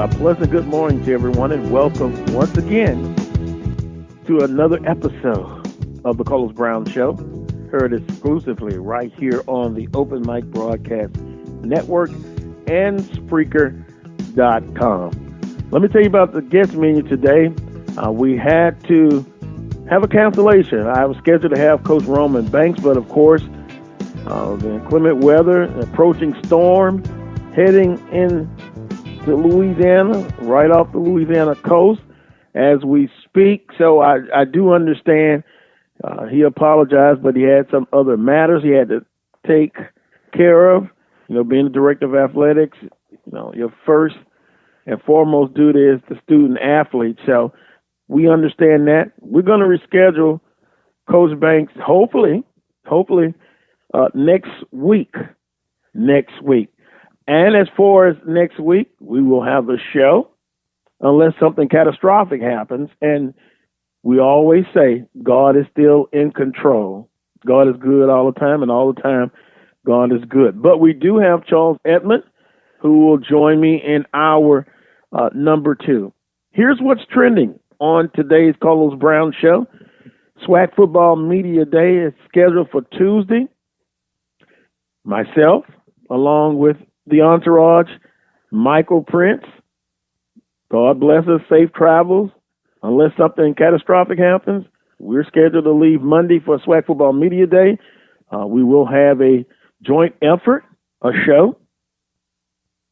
Pleasant good morning to everyone, and welcome once again to another episode of the Carlos Brown Show, heard exclusively right here on the Open Mic Broadcast Network and Spreaker.com. Let me tell you about the guest menu today. We had to have a cancellation. I was scheduled to have Coach Roman Banks, but of course, the inclement weather, approaching storm, heading into Louisiana, right off the Louisiana coast as we speak. So I do understand he apologized, but he had some other matters he had to take care of. Being the director of athletics, your first and foremost duty is the student athlete. So we understand that. We're going to reschedule Coach Banks, hopefully, next week. And as far as next week, we will have a show unless something catastrophic happens. And we always say God is still in control. God is good all the time, and all the time God is good. But we do have Charles Edmond, who will join me in our number 2. Here's what's trending on today's Carlos Brown Show. SWAC Football Media Day is scheduled for Tuesday. Myself, along with the entourage, Michael Prince. God bless us, safe travels. Unless something catastrophic happens, we're scheduled to leave Monday for SWAC Football Media Day. We will have a joint effort, a show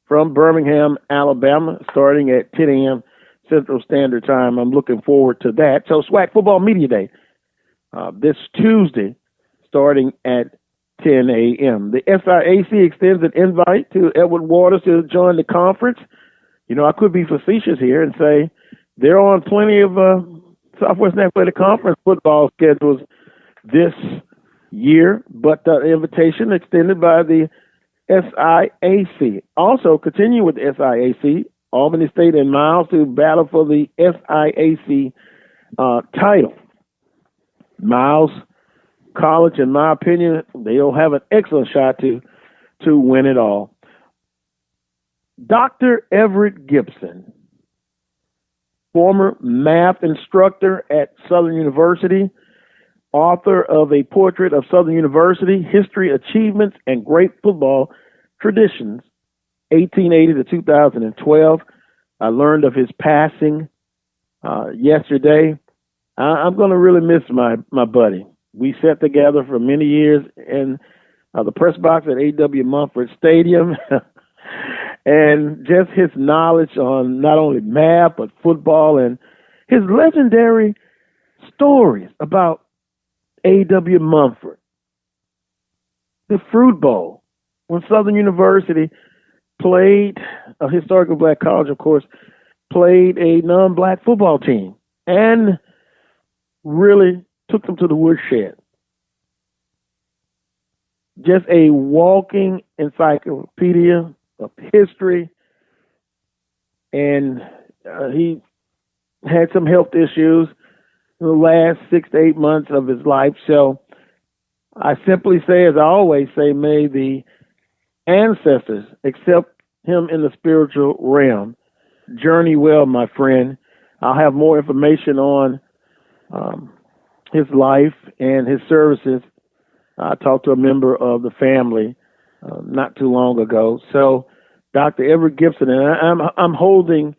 from Birmingham, Alabama, starting at 10 a.m. Central Standard Time. I'm looking forward to that. So SWAC Football Media Day this Tuesday, starting at 10 a.m. The SIAC extends an invite to Edward Waters to join the conference. I could be facetious here and say they're on plenty of Southwestern Athletic Conference football schedules this year, but the invitation extended by the SIAC. Also, continue with the SIAC, Albany State and Miles to battle for the SIAC title. Miles College, in my opinion, they'll have an excellent shot to win it all. Dr. Everett Gibson, former math instructor at Southern University, author of A Portrait of Southern University, History, Achievements, and Great Football Traditions, 1880 to 2012. I learned of his passing yesterday. I'm going to really miss my buddy. We sat together for many years in the press box at A.W. Mumford Stadium. And just his knowledge on not only math, but football, and his legendary stories about A.W. Mumford. The Fruit Bowl, when Southern University played, a historical black college, of course, played a non-black football team and really took them to the woodshed. Just a walking encyclopedia of history, and he had some health issues in the last 6 to 8 months of his life. So I simply say, as I always say, may the ancestors accept him in the spiritual realm. Journey well, my friend. I'll have more information on his life and his services. I talked to a member of the family not too long ago. So Dr. Everett Gibson, and I'm holding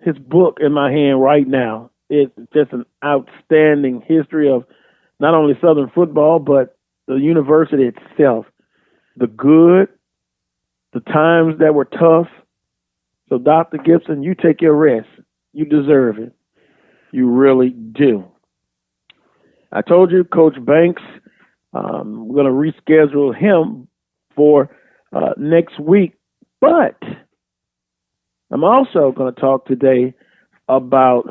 his book in my hand right now. It's just an outstanding history of not only Southern football, but the university itself. The good, the times that were tough. So Dr. Gibson, you take your rest. You deserve it. You really do. I told you, Coach Banks, we're going to reschedule him for next week. But I'm also going to talk today about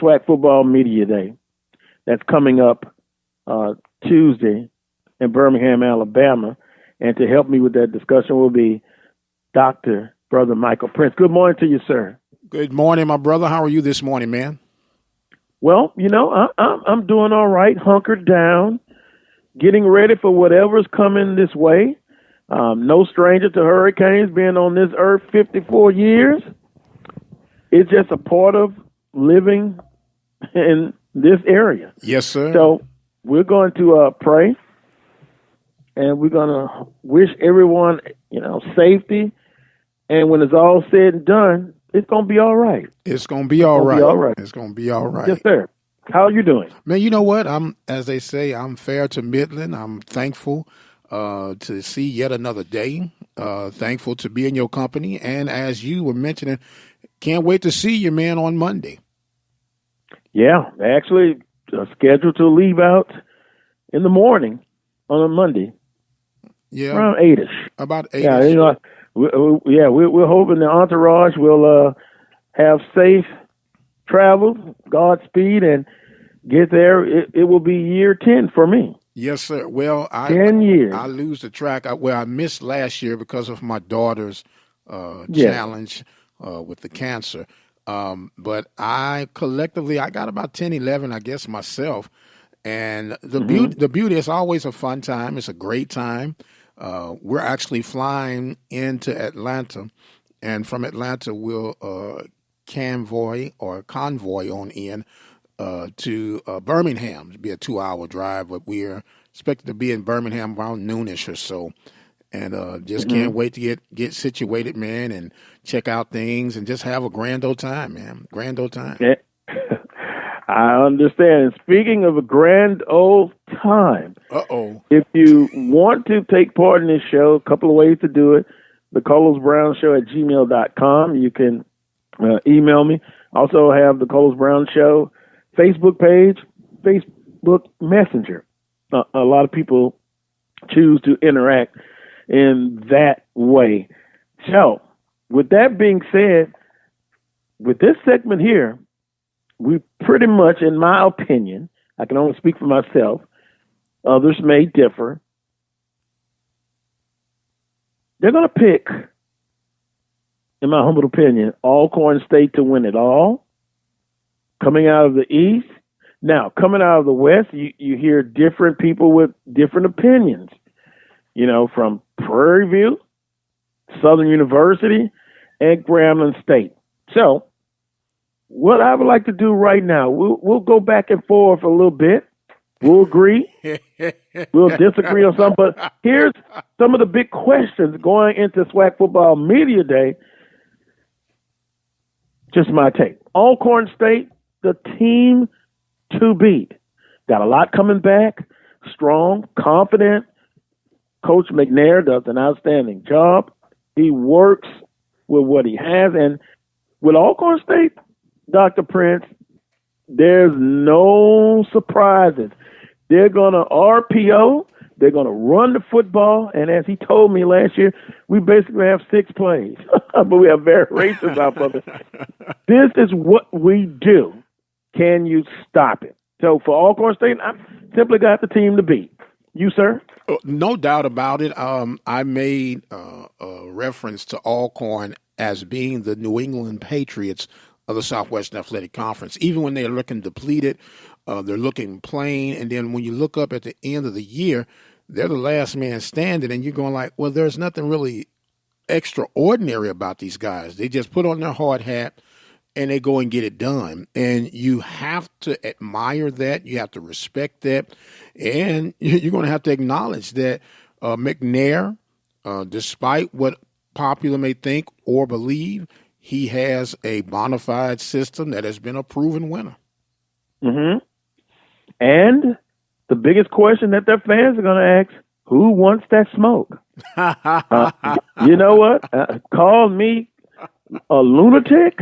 SWAC Football Media Day. That's coming up Tuesday in Birmingham, Alabama. And to help me with that discussion will be Dr. Brother Michael Prince. Good morning to you, sir. Good morning, my brother. How are you this morning, man? Well, I'm doing all right, hunkered down, getting ready for whatever's coming this way. No stranger to hurricanes, being on this earth 54 years. It's just a part of living in this area. Yes, sir. So we're going to pray, and we're going to wish everyone, safety. And when it's all said and done, it's going to be all right. It's going to be all right. All right. It's going to be all right. Yes, sir. How are you doing? Man, you know what? As they say, I'm fair to middling. I'm thankful to see yet another day. Thankful to be in your company. And as you were mentioning, can't wait to see you, man, on Monday. Yeah, actually scheduled to leave out in the morning on a Monday. Yeah. Around 8-ish. About 8-ish. Yeah, we're hoping the entourage will have safe travel, Godspeed, and get there. It will be year 10 for me. Yes, sir. Well, 10 years. I lose the track. I missed last year because of my daughter's challenge with the cancer. But I got about 10, 11, I guess, myself. And the beauty is always a fun time. It's a great time. We're actually flying into Atlanta, and from Atlanta we'll convoy on in to Birmingham. It'll be a 2-hour drive, but we're expected to be in Birmingham around noonish or so. And just can't wait to get situated, man, and check out things and just have a grand old time, man. Grand old time. Yeah. I understand. And speaking of a grand old time, if you want to take part in this show, a couple of ways to do it. The Carlos Brown Show at gmail.com. You can email me. Also have the Carlos Brown Show Facebook page, Facebook Messenger. A lot of people choose to interact in that way. So, with that being said, with this segment here, we pretty much, in my opinion, I can only speak for myself, others may differ, they're going to pick, in my humble opinion, Alcorn State to win it all. Coming out of the East. Now, coming out of the West, you hear different people with different opinions, from Prairie View, Southern University, and Grambling State. So, what I would like to do right now, we'll go back and forth a little bit. We'll agree. We'll disagree on some. But here's some of the big questions going into SWAC Football Media Day. Just my take. Alcorn State, the team to beat. Got a lot coming back. Strong, confident. Coach McNair does an outstanding job. He works with what he has. And with Alcorn State, Dr. Prince, there's no surprises. They're going to RPO. They're going to run the football. And as he told me last year, we basically have 6 plays. But we have variations off of it. This is what we do. Can you stop it? So for Alcorn State, I simply got the team to beat. You, sir? No doubt about it. I made a reference to Alcorn as being the New England Patriots of the Southwestern Athletic Conference. Even when they're looking depleted, they're looking plain, and then when you look up at the end of the year, they're the last man standing, and you're going like, well, there's nothing really extraordinary about these guys. They just put on their hard hat, and they go and get it done. And you have to admire that. You have to respect that. And you're going to have to acknowledge that McNair, despite what popular may think or believe, he has a bona fide system that has been a proven winner. Mm-hmm. And the biggest question that their fans are going to ask, who wants that smoke? You know what? Call me a lunatic,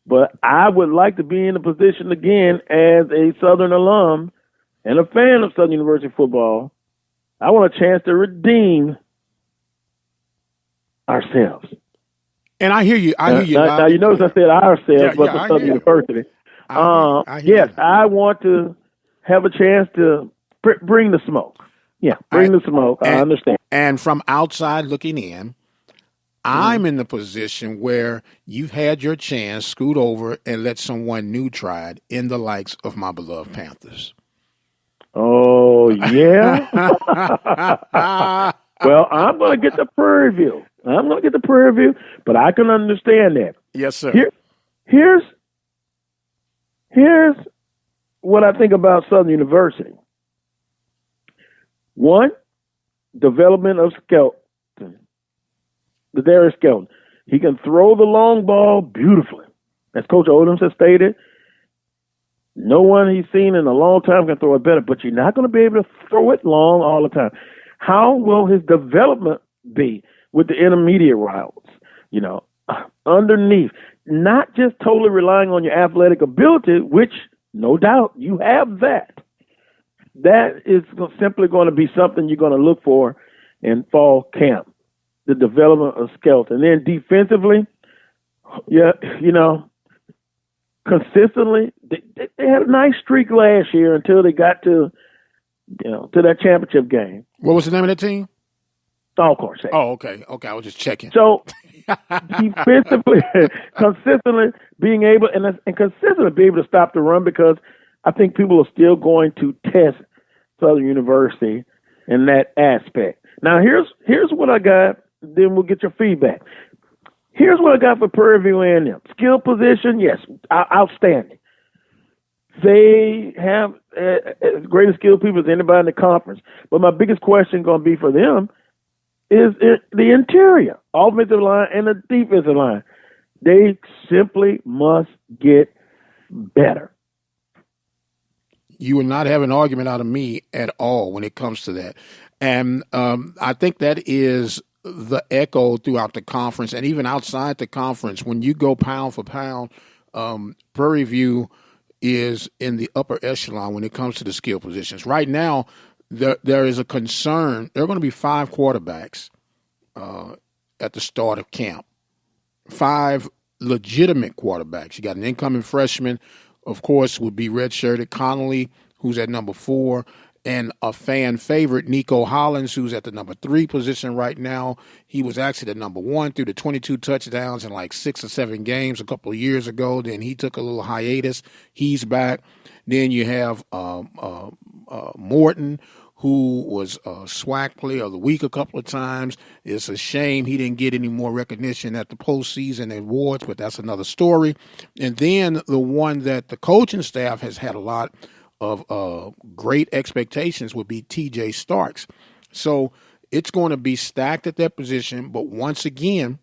but I would like to be in a position again as a Southern alum and a fan of Southern University football. I want a chance to redeem ourselves. And I hear you. Now you notice I said ourselves, but the Southern University. I want to have a chance to bring the smoke. Yeah, bring the smoke. I understand. And from outside looking in, I'm in the position where you've had your chance, scoot over and let someone new try it in the likes of my beloved Panthers. Oh, yeah? Well, I'm going to get the Prairie View. But I can understand that. Yes, sir. Here's what I think about Southern University. One, development of Skelton, the Darius Skelton. He can throw the long ball beautifully. As Coach Odoms has stated, no one he's seen in a long time can throw it better, but you're not going to be able to throw it long all the time. How will his development be with the intermediate routes? Underneath, not just totally relying on your athletic ability, which no doubt you have that. That is simply going to be something you're going to look for in fall camp, the development of Skelton. And then defensively, consistently, they had a nice streak last year until they got to that championship game. What was the name of that team? Alcorn. Oh, okay. I was just checking. So defensively, consistently being able to stop the run, because I think people are still going to test Southern University in that aspect. Now, here's what I got. Then we'll get your feedback. Here's what I got for Prairie View A&M. Skill position, yes, outstanding. They have as great a skill people as anybody in the conference. But my biggest question going to be for them is the interior, offensive line and the defensive line. They simply must get better. You will not have an argument out of me at all when it comes to that. And I think that is the echo throughout the conference and even outside the conference. When you go pound for pound, Prairie View is in the upper echelon when it comes to the skill positions. Right now, there is a concern. There are going to be 5 quarterbacks at the start of camp, 5 legitimate quarterbacks. You got an incoming freshman, of course, would be redshirted Connolly, who's at number 4, and a fan favorite, Nico Hollins, who's at the number 3 position right now. He was actually the number 1 through the 22 touchdowns in like 6 or 7 games a couple of years ago. Then he took a little hiatus. He's back. Then you have Morton, who was SWAC Player of the Week a couple of times. It's a shame he didn't get any more recognition at the postseason awards, but that's another story. And then the one that the coaching staff has had a lot of great expectations would be TJ Starks. So it's going to be stacked at that position. But once again,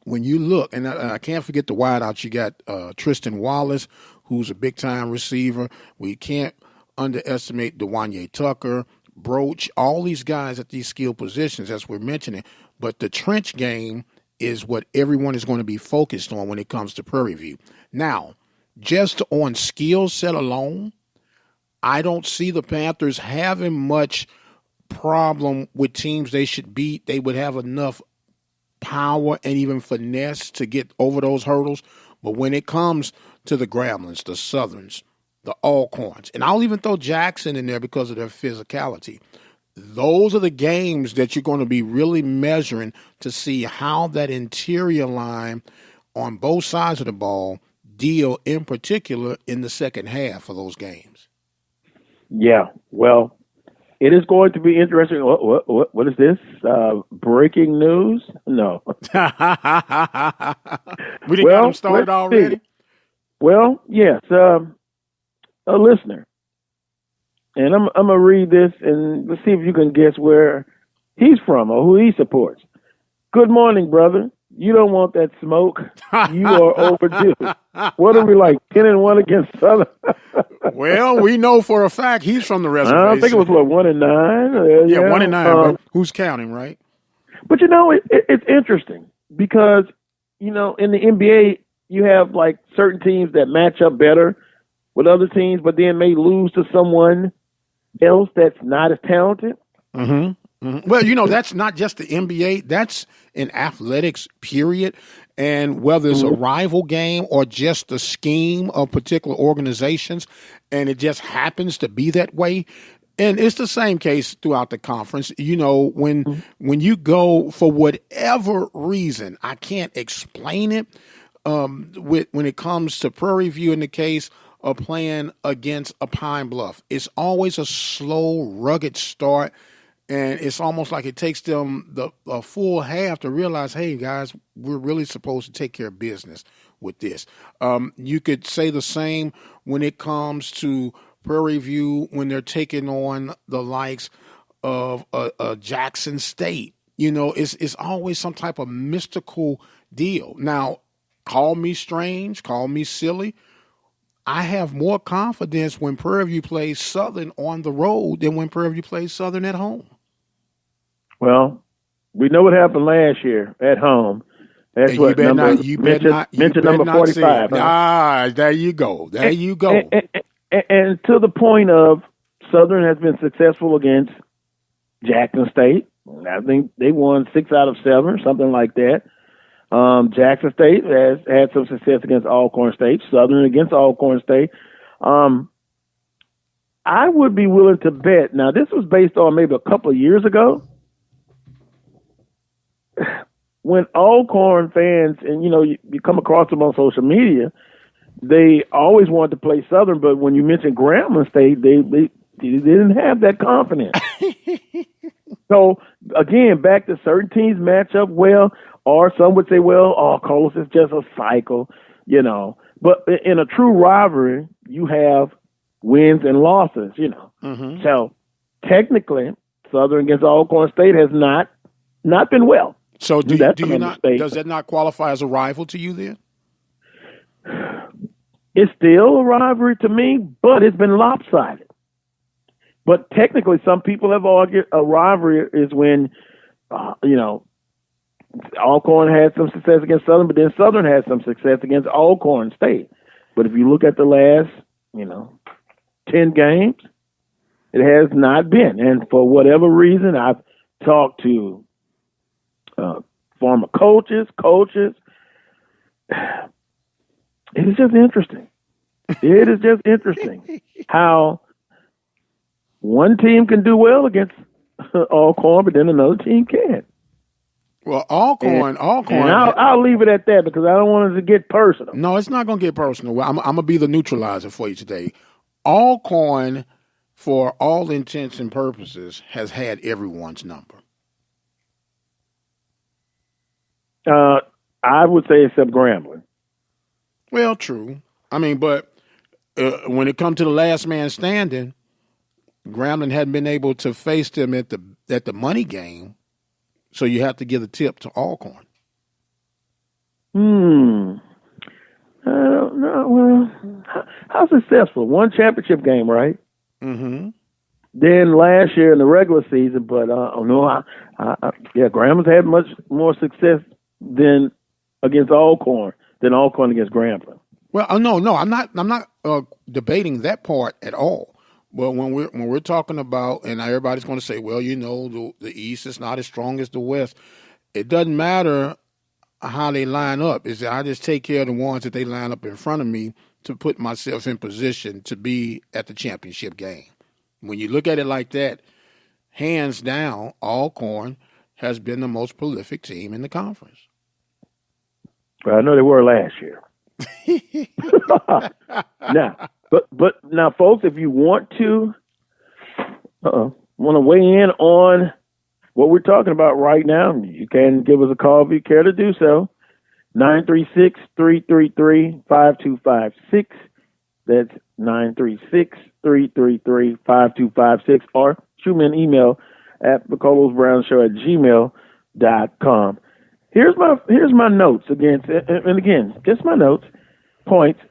when you look, and I can't forget the wideouts, you got Tristan Wallace, who's a big-time receiver. We can't underestimate DeWanye Tucker, Broach, all these guys at these skill positions, as we're mentioning. But the trench game is what everyone is going to be focused on when it comes to Prairie View. Now, just on skill set alone, I don't see the Panthers having much problem with teams they should beat. They would have enough power and even finesse to get over those hurdles. But when it comes to the Grambling, the Southerns, the Alcorns, and I'll even throw Jackson in there because of their physicality, those are the games that you're going to be really measuring to see how that interior line on both sides of the ball deal, in particular in the second half of those games. Yeah, well, it is going to be interesting. What is this? Breaking news? No. We didn't get them started already? Well, yes. A listener. And I'm going to read this and let's see if you can guess where he's from or who he supports. Good morning, brother. You don't want that smoke. You are overdue. What are we like, 10-1 against Southern? Well, we know for a fact he's from the reservation. I think it was 1-9. Yeah, 1-9. But who's counting, right? But it's interesting because in the NBA you have like certain teams that match up better with other teams, but then may lose to someone else that's not as talented. Mm-hmm. Mm-hmm. Well, that's not just the NBA. That's in athletics, period. And whether it's a rival game or just the scheme of particular organizations, and it just happens to be that way. And it's the same case throughout the conference. When you go for whatever reason, I can't explain it. When it comes to Prairie View, in the case of playing against a Pine Bluff, it's always a slow, rugged start. And it's almost like it takes them a full half to realize, hey, guys, we're really supposed to take care of business with this. You could say the same when it comes to Prairie View when they're taking on the likes of Jackson State. It's always some type of mystical deal. Now, call me strange, call me silly. I have more confidence when Prairie View plays Southern on the road than when Prairie View plays Southern at home. Well, we know what happened last year at home. That's what number 45. Huh? There you go. And to the point of Southern has been successful against Jackson State. I think they won 6 out of 7 or something like that. Jackson State has had some success against Alcorn State. Southern against Alcorn State. I would be willing to bet. Now, this was based on maybe a couple of years ago. When Alcorn fans, and you come across them on social media, they always wanted to play Southern, but when you mention Grambling State, they didn't have that confidence. So again, back to certain teams match up well, or some would say, well, Carlos is just a cycle, But in a true rivalry, you have wins and losses, Mm-hmm. So technically, Southern against Alcorn State has not been well. So does that not qualify as a rival to you then? It's still a rivalry to me, but it's been lopsided. But technically, some people have argued a rivalry is when, Alcorn had some success against Southern, but then Southern had some success against Alcorn State. But if you look at the last, 10 games, it has not been. And for whatever reason, I've talked to former coaches. It is just interesting. It is just interesting how one team can do well against Alcorn, but then another team can't. Well, Alcorn. And I'll leave it at that because I don't want it to get personal. No, it's not going to get personal. I'm going to be the neutralizer for you today. Alcorn, for all intents and purposes, has had everyone's number. I would say except Grambling. Well, true. I mean, but when it comes to the last man standing, Grambling hadn't been able to face them at the money game, so you have to give the tip to Alcorn. I don't know. Well, how successful? One championship game, right? Mm-hmm. Then last year in the regular season, but Grambling's had much more success than against Alcorn than Alcorn against Grambling. Well, no, I'm not debating that part at all. But when we're talking about, and everybody's going to say, well, the East is not as strong as the West. It doesn't matter how they line up. Is that I just take care of the ones that they line up in front of me to put myself in position to be at the championship game. When you look at it like that, hands down, Alcorn has been the most prolific team in the conference. Well, I know they were last year. But now, folks, if you want to weigh in on what we're talking about right now, you can give us a call if you care to do so. 936-333-5256. That's 936-333-5256. Or shoot me an email at thecarlosbrownshow@gmail.com. Here's my notes again, and again, just my notes, points.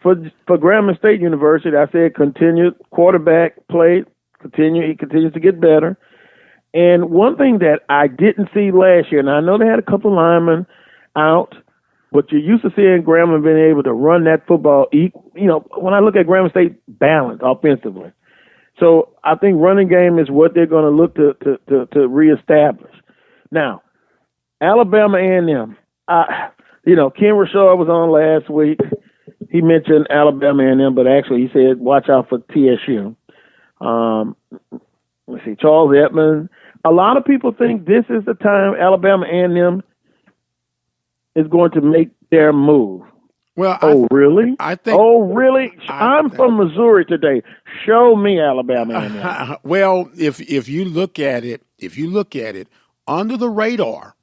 For Grambling State University, I said continued quarterback play, he continues to get better. And one thing that I didn't see last year, and I know they had a couple linemen out, but you're used to seeing Grambling being able to run that football. When I look at Grambling State, balanced offensively. So I think running game is what they're going to look to reestablish. Now, Alabama A&M. Ken Rashard was on last week. He mentioned Alabama A&M, but actually he said, watch out for TSU. Let's see, Charles Edmonds. A lot of people think this is the time Alabama A&M is going to make their move. Well, Oh, really? I think Oh, really? I I'm from Missouri today. Show me Alabama A&M. well, if you look at it under the radar,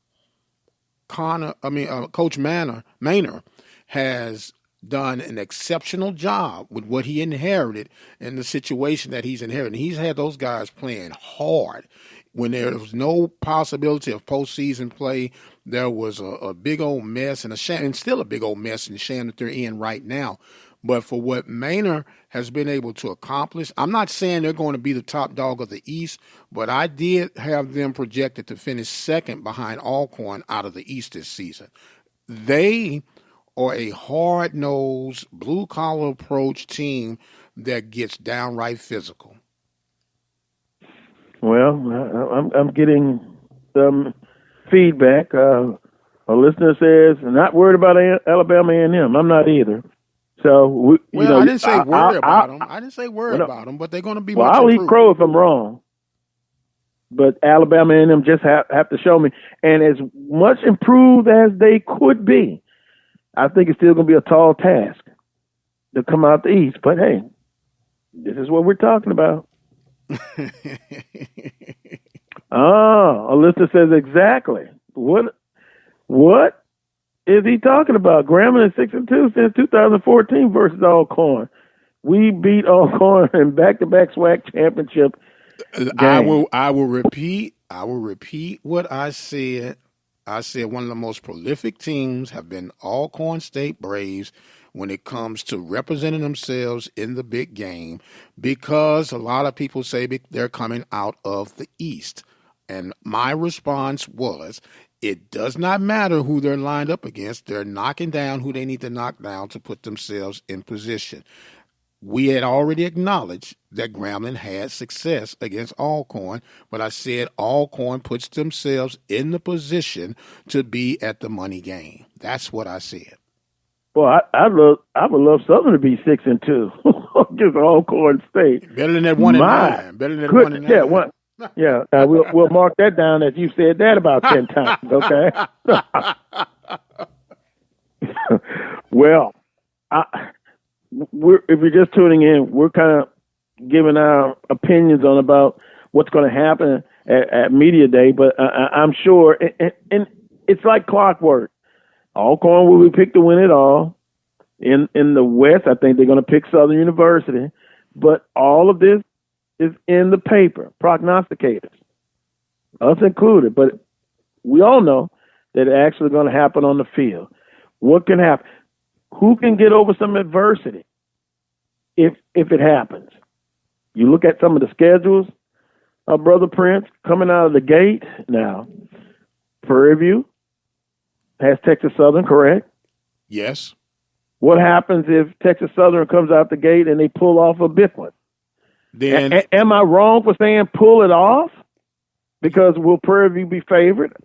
Coach Maynor has done an exceptional job with what he inherited and the situation that he's inherited. He's had those guys playing hard. When there was no possibility of postseason play, there was a big old mess and still a big old mess and shame that they're in right now. But for what Maynard has been able to accomplish, I'm not saying they're going to be the top dog of the East, but I did have them projected to finish second behind Alcorn out of the East this season. They are a hard-nosed, blue-collar approach team that gets downright physical. Well, I'm getting some feedback. A listener says, not worried about Alabama A&M. I'm not either. So, I didn't say worry about them. I didn't say worry about them, but they're going to be much I'll improved. eat crow if I'm wrong. But Alabama A&M just have to show me. And as much improved as they could be, I think it's still going to be a tall task to come out the East. But, hey, this is what we're talking about. A listener says exactly. What is he talking about? Grambling is 6-2 since 2014 versus Alcorn. We beat Alcorn in back-to-back SWAC championship games. I will repeat what I said. I said one of the most prolific teams have been Alcorn State Braves when it comes to representing themselves in the big game, because a lot of people say they're coming out of the East. And my response was, it does not matter who they're lined up against. They're knocking down who they need to knock down to put themselves in position. We had already acknowledged that Grambling had success against Alcorn, but I said Alcorn puts themselves in the position to be at the money game. That's what I said. Well, I would love Southern to be 6-2 against Alcorn State. Better than that 1-9. Better than that 1-9. Yeah, one. Yeah, we'll mark that down as you said that about 10 times. Okay. Well, if you're just tuning in, we're kind of giving our opinions on about what's going to happen at Media Day, but I'm sure, and it's like clockwork. Alcorn will be picked to win it all. In the West, I think they're going to pick Southern University, but all of this is in the paper, prognosticators, us included. But we all know that it's actually going to happen on the field. What can happen? Who can get over some adversity if it happens? You look at some of the schedules of Brother Prince coming out of the gate now. Prairie View has Texas Southern, correct? Yes. What happens if Texas Southern comes out the gate and they pull off a big one? Then am I wrong for saying pull it off? Because will Prairie View be favored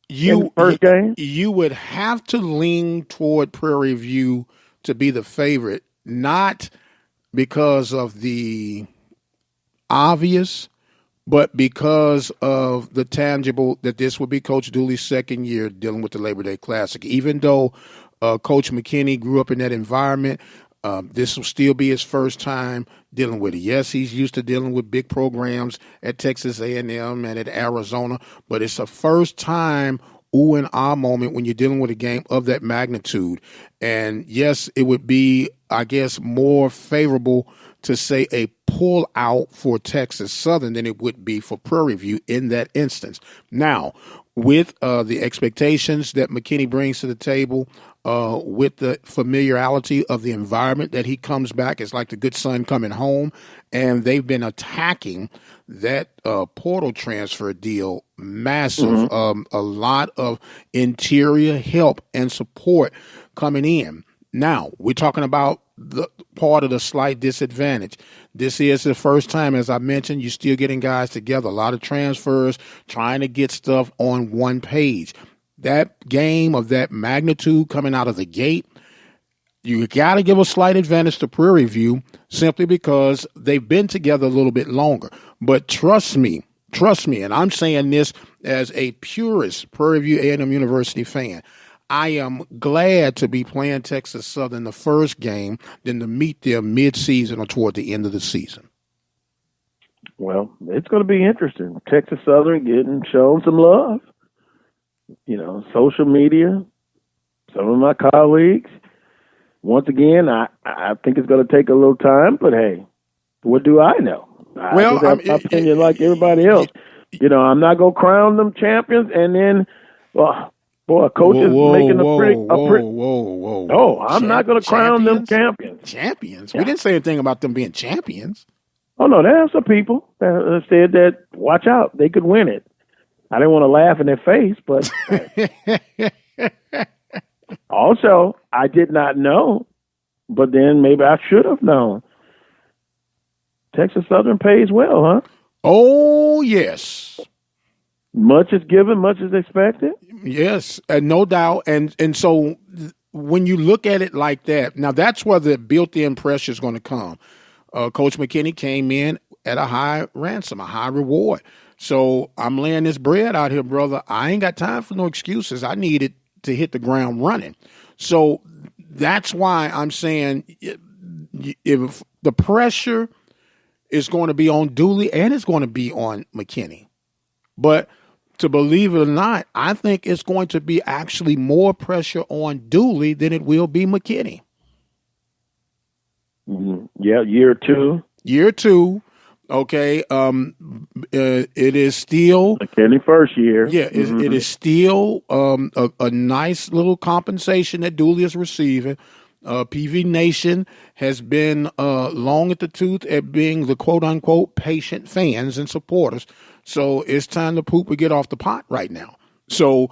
in the first game? You would have to lean toward Prairie View to be the favorite, not because of the obvious, but because of the tangible that this would be Coach Dooley's second year dealing with the Labor Day Classic. Even though Coach McKinney grew up in that environment, this will still be his first time dealing with it. Yes, he's used to dealing with big programs at Texas A&M and at Arizona, but it's a first time ooh and ah moment when you're dealing with a game of that magnitude. And yes, it would be, I guess, more favorable to say a pull out for Texas Southern than it would be for Prairie View in that instance. Now, with the expectations that McKinney brings to the table, with the familiarity of the environment that he comes back, it's like the good son coming home, and they've been attacking that portal transfer deal massive. Mm-hmm. A lot of interior help and support coming in. Now, we're talking about the part of the slight disadvantage. This is the first time, as I mentioned, you're still getting guys together, a lot of transfers, trying to get stuff on one page. That game of that magnitude coming out of the gate, you got to give a slight advantage to Prairie View simply because they've been together a little bit longer. But trust me, and I'm saying this as a purist Prairie View A&M University fan, I am glad to be playing Texas Southern the first game than to meet them mid-season or toward the end of the season. Well, it's going to be interesting. Texas Southern getting shown some love. Social media, some of my colleagues. Once again, I think it's going to take a little time, but hey, what do I know? I just have my opinion like everybody else. I'm not going to crown them champions, and then, coach is making a pretty. No, I'm not going to crown them champions. Champions? Yeah. We didn't say anything about them being champions. Oh, no, there are some people that said that, watch out, they could win it. I didn't want to laugh in their face, but also, I did not know, but then maybe I should have known. Texas Southern pays well, huh? Oh, yes. Much is given, much is expected. Yes, no doubt. And so when you look at it like that, now that's where the built-in pressure is going to come. Coach McKinney came in at a high ransom, a high reward. So I'm laying this bread out here, brother. I ain't got time for no excuses. I needed to hit the ground running. So that's why I'm saying if the pressure is going to be on Dooley and it's going to be on McKinney. But to believe it or not, I think it's going to be actually more pressure on Dooley than it will be McKinney. Mm-hmm. Yeah, year two. Okay. It is still McKinney first year. Yeah, it is still a nice little compensation that Dooley is receiving. PV Nation has been long at the tooth at being the quote unquote patient fans and supporters. So it's time to poop or get off the pot right now. So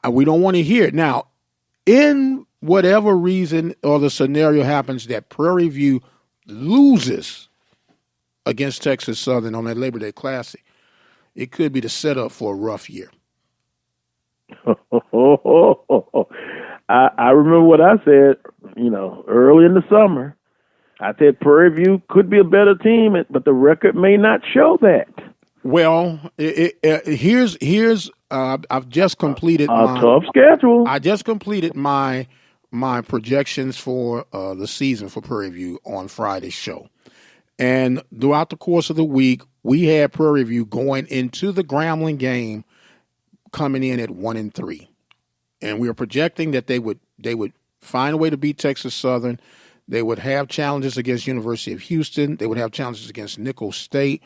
we don't want to hear it. Now, in whatever reason or the scenario happens that Prairie View loses against Texas Southern on that Labor Day Classic, it could be the setup for a rough year. I remember what I said, early in the summer. I said Prairie View could be a better team, but the record may not show that. Well, here's I've just completed a tough schedule. I just completed my projections for the season for Prairie View on Friday's show. And throughout the course of the week, we had Prairie View going into the Grambling game coming in at 1-3. And we were projecting that they would find a way to beat Texas Southern. They would have challenges against University of Houston. They would have challenges against Nicholls State.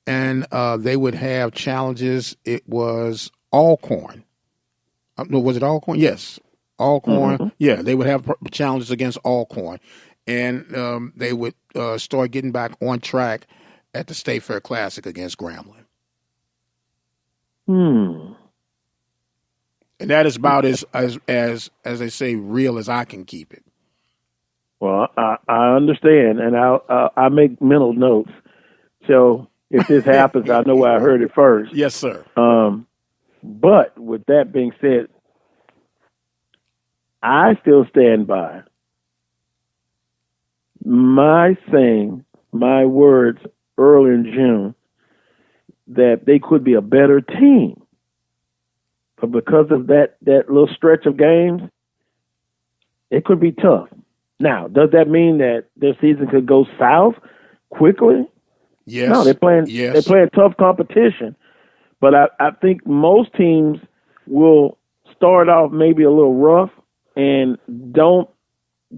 And they would have challenges. It was Alcorn. No, was it Alcorn? Yes. Alcorn. Mm-hmm. Yeah, they would have challenges against Alcorn. And they would start getting back on track at the State Fair Classic against Grambling. And that is about as they say, real as I can keep it. Well, I understand, and I make mental notes. So if this happens, I know where I heard it first. Yes, sir. But with that being said, I still stand by my words early in June that they could be a better team. But because of that little stretch of games, it could be tough. Now, does that mean that their season could go south quickly? Yes. No, they're playing tough competition. But I think most teams will start off maybe a little rough and don't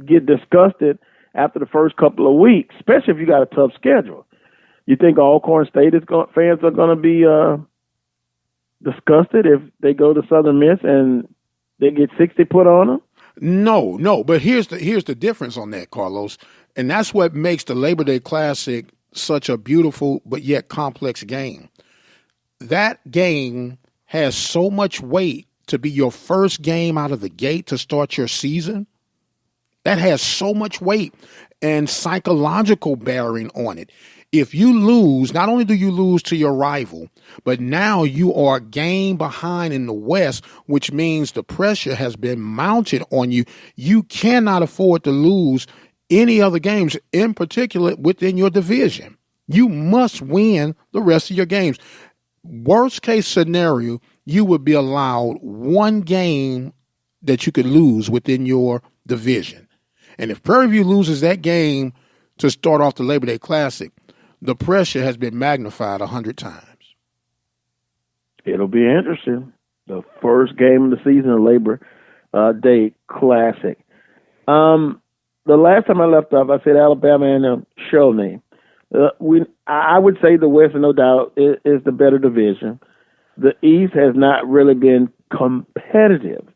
get disgusted after the first couple of weeks, especially if you got a tough schedule. You think Alcorn State fans are going to be disgusted if they go to Southern Miss and they get 60 put on them? No. But here's the difference on that, Carlos, and that's what makes the Labor Day Classic such a beautiful but yet complex game. That game has so much weight to be your first game out of the gate to start your season. That has so much weight and psychological bearing on it. If you lose, not only do you lose to your rival, but now you are a game behind in the West, which means the pressure has been mounted on you. You cannot afford to lose any other games, in particular within your division. You must win the rest of your games. Worst case scenario, you would be allowed one game that you could lose within your division. And if Prairie View loses that game to start off the Labor Day Classic, the pressure has been magnified 100 times. It'll be interesting. The first game of the season, the Labor Day Classic. The last time I left off, I said Alabama and a show name. I would say the West, no doubt, is the better division. The East has not really been competitive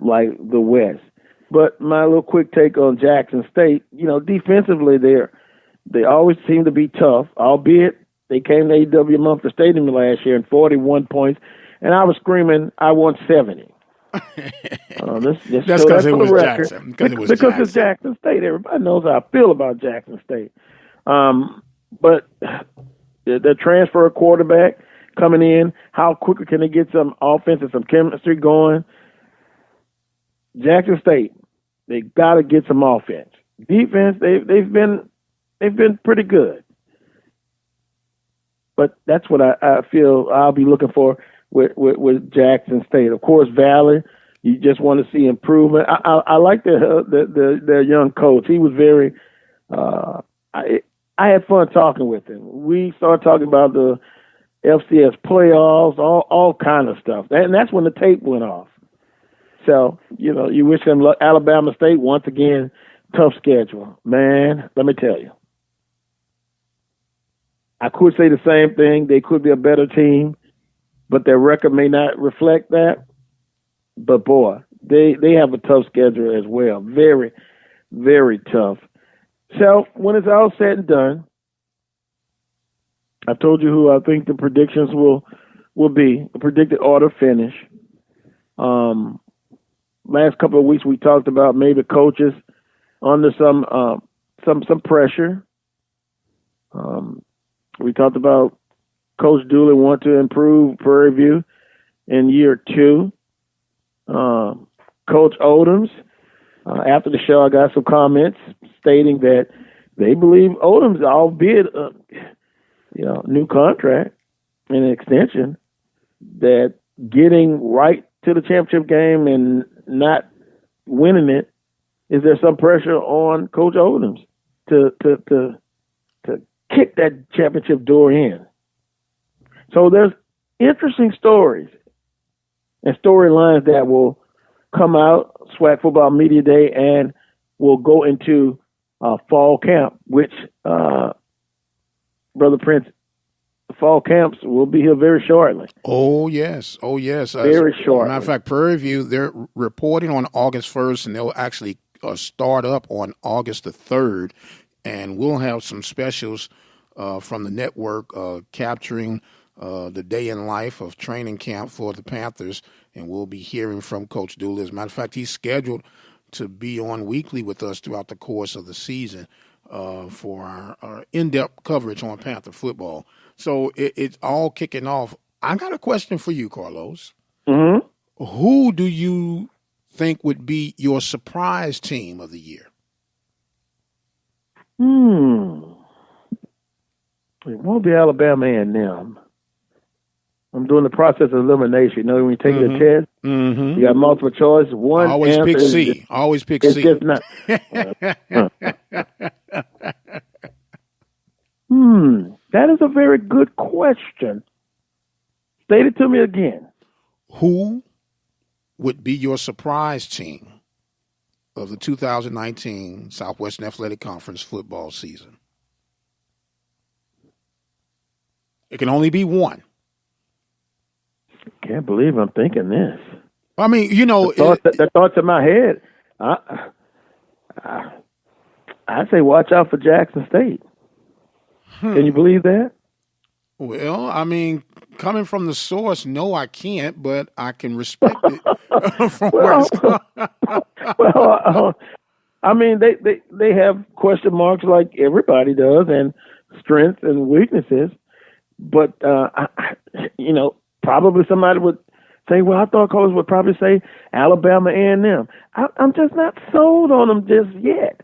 like the West. But my little quick take on Jackson State, defensively they always seem to be tough, albeit they came to A.W. Mumford Stadium last year and 41 points, and I was screaming, I want 70. That's because it was Jackson. Because it's Jackson State. Everybody knows how I feel about Jackson State. But the transfer quarterback coming in, how quickly can they get some offense and some chemistry going? Jackson State, they got to get some offense. Defense, they've been pretty good. But that's what I feel I'll be looking for with Jackson State. Of course, Valley, you just want to see improvement. I like the young coach. He was very. I had fun talking with him. We started talking about the FCS playoffs, all kind of stuff, and that's when the tape went off. So you wish them luck. Alabama State once again, tough schedule, man. Let me tell you. I could say the same thing. They could be a better team, but their record may not reflect that. But, boy, they have a tough schedule as well. Very, very tough. So, when it's all said and done, I told you who I think the predictions will be, the predicted order finish. Last couple of weeks we talked about maybe coaches under some pressure. We talked about Coach Dooley want to improve Prairie View in year 2. Coach Odoms, after the show, I got some comments stating that they believe Odoms, albeit new contract and an extension, that getting right to the championship game and not winning it, is there some pressure on Coach Odoms to kick that championship door in? So there's interesting stories and storylines that will come out SWAC Football Media Day and will go into fall camp, which, Brother Prince, fall camps will be here very shortly. Oh, yes. Very shortly. Matter of fact, Prairie View, they're reporting on August 1st, and they'll actually start up on August the 3rd, and we'll have some specials from the network capturing the day in life of training camp for the Panthers, and we'll be hearing from Coach Dooley. As a matter of fact, he's scheduled to be on weekly with us throughout the course of the season for our in-depth coverage on Panther football. So it's all kicking off. I got a question for you, Carlos. Mm-hmm. Who do you think would be your surprise team of the year? It won't be Alabama A&M. I'm doing the process of elimination. You know, when you take the test, you got multiple choice. One always answer pick C. It's C. just not. That is a very good question. State it to me again. Who would be your surprise team of the 2019 Southwestern Athletic Conference football season? It can only be one. Can't believe I'm thinking this. I mean, the thoughts in my head. I say watch out for Jackson State. Can you believe that? Well, I mean, coming from the source, no, I can't, but I can respect it from where it's coming. I mean, they have question marks like everybody does, and strengths and weaknesses. But probably somebody would say, well, I thought Carlos would probably say Alabama A&M. I'm just not sold on them just yet.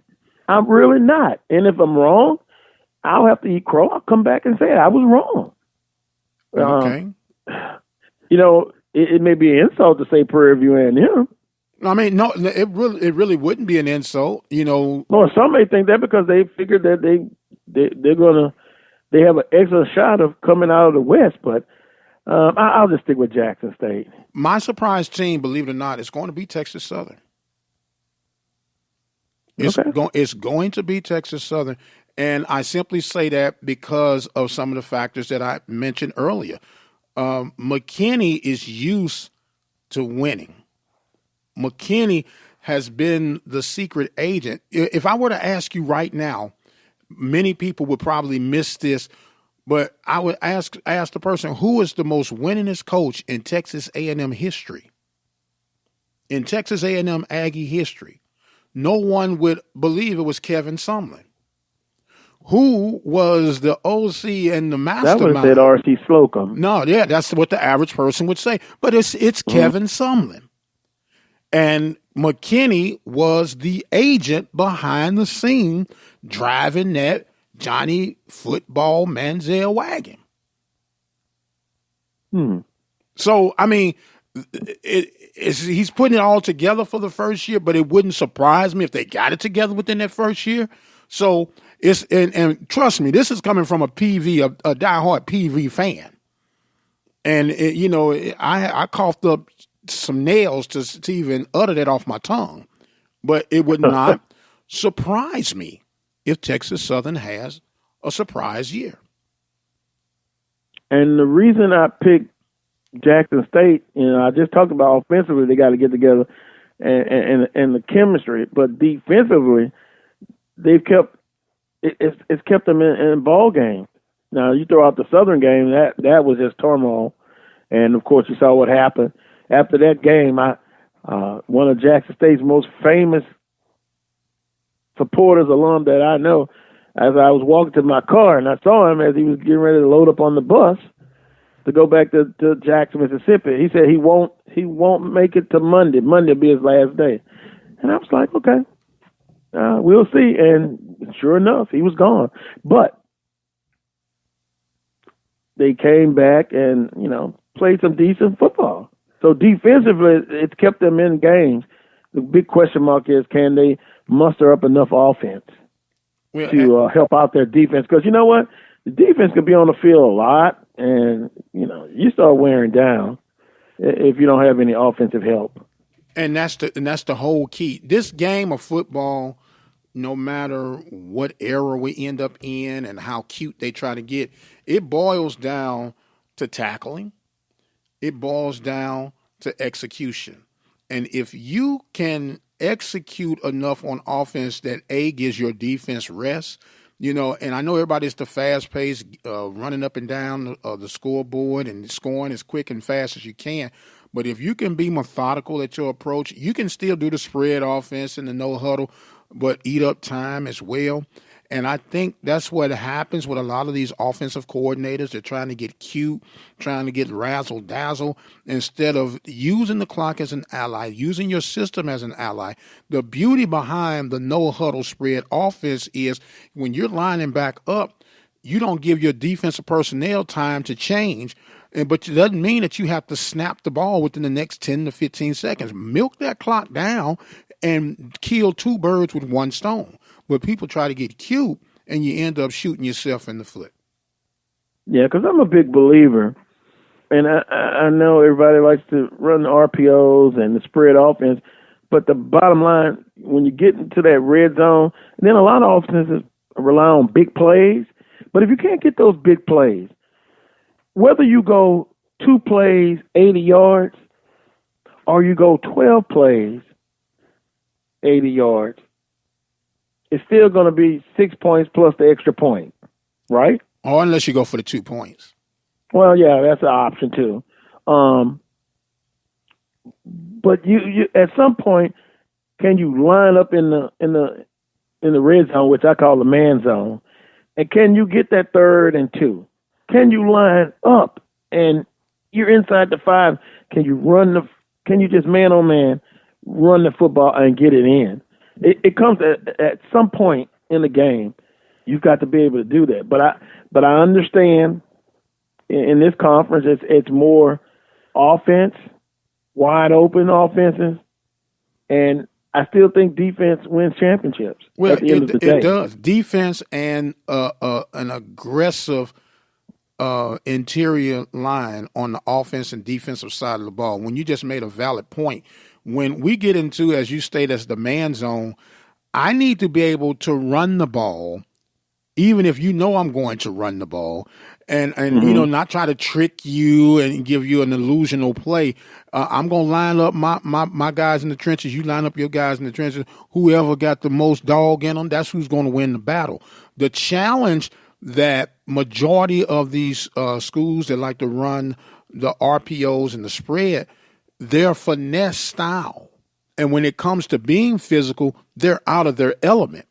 I'm really not. And if I'm wrong, I'll have to eat crow. I'll come back and say I was wrong. Okay. It may be an insult to say Prairie View A&M. I mean, no, it really wouldn't be an insult, you know. Or some may think that because they figured that they have an excellent shot of coming out of the West, but I'll just stick with Jackson State. My surprise team, believe it or not, is going to be Texas Southern. It's going to be Texas Southern. And I simply say that because of some of the factors that I mentioned earlier. McKinney is used to winning. McKinney has been the secret agent. If I were to ask you right now, many people would probably miss this, but I would ask the person, who is the most winningest coach in Texas A&M history? In Texas A&M Aggie history, no one would believe it was Kevin Sumlin. Who was the OC and the mastermind? That would have said R.C. Slocum. No, yeah, that's what the average person would say. But it's Kevin Sumlin. And McKinney was the agent behind the scene driving that Johnny Football Manziel wagon. So, I mean, he's putting it all together for the first year, but it wouldn't surprise me if they got it together within that first year. So it's and trust me, this is coming from a diehard PV fan, and I coughed up some nails to even utter that off my tongue, but it would not surprise me if Texas Southern has a surprise year. And the reason I picked Jackson State, I just talked about offensively they got to get together and the chemistry, but defensively they've kept it's kept them in ball games. Now you throw out the Southern game, that was just turmoil, and of course you saw what happened after that game. One of Jackson State's most famous supporters, alum that I know, as I was walking to my car and I saw him as he was getting ready to load up on the bus to go back to Jackson, Mississippi. He said he won't make it to Monday. Monday will be his last day. And I was like, okay, we'll see. And sure enough, he was gone. But they came back and, played some decent football. So defensively, it's kept them in games. The big question mark is, can they muster up enough offense to help out their defense? Because you know what? The defense could be on the field a lot, and, you start wearing down if you don't have any offensive help. And that's the whole key. This game of football, no matter what era we end up in and how cute they try to get, it boils down to tackling. It boils down to execution. And if you can execute enough on offense that gives your defense rest, and I know everybody's the fast pace, running up and down the scoreboard and scoring as quick and fast as you can. But if you can be methodical at your approach, you can still do the spread offense and the no huddle, but eat up time as well. And I think that's what happens with a lot of these offensive coordinators. They're trying to get cute, trying to get razzle-dazzle, instead of using the clock as an ally, using your system as an ally. The beauty behind the no-huddle spread offense is when you're lining back up, you don't give your defensive personnel time to change, but it doesn't mean that you have to snap the ball within the next 10 to 15 seconds. Milk that clock down and kill two birds with one stone. But people try to get cute, and you end up shooting yourself in the foot. Yeah, because I'm a big believer, and I know everybody likes to run the RPOs and the spread offense, but the bottom line, when you get into that red zone, and then a lot of offenses rely on big plays, but if you can't get those big plays, whether you go 2 plays, 80 yards, or you go 12 plays, 80 yards, it's still going to be 6 points plus the extra point, right? Or unless you go for the 2 points. Well, yeah, that's an option too. But you at some point, can you line up in the red zone, which I call the man zone, and can you get that 3rd and 2? Can you line up and you're inside the 5? Can you just man on man run the football and get it in? It comes at some point in the game. You've got to be able to do that. But I understand in this conference it's more offense, wide open offenses, And I still think defense wins championships Well, at the end of the day. It does. Defense and an aggressive interior line on the offense and defensive side of the ball. When you just made a valid point, when we get into, as you state, as the man zone, I need to be able to run the ball, even if you know I'm going to run the ball, and not try to trick you and give you an illusional play. I'm going to line up my guys in the trenches. You line up your guys in the trenches. Whoever got the most dog in them, that's who's going to win the battle. The challenge that majority of these schools that like to run the RPOs and the spread, they're finesse style. And when it comes to being physical, they're out of their element.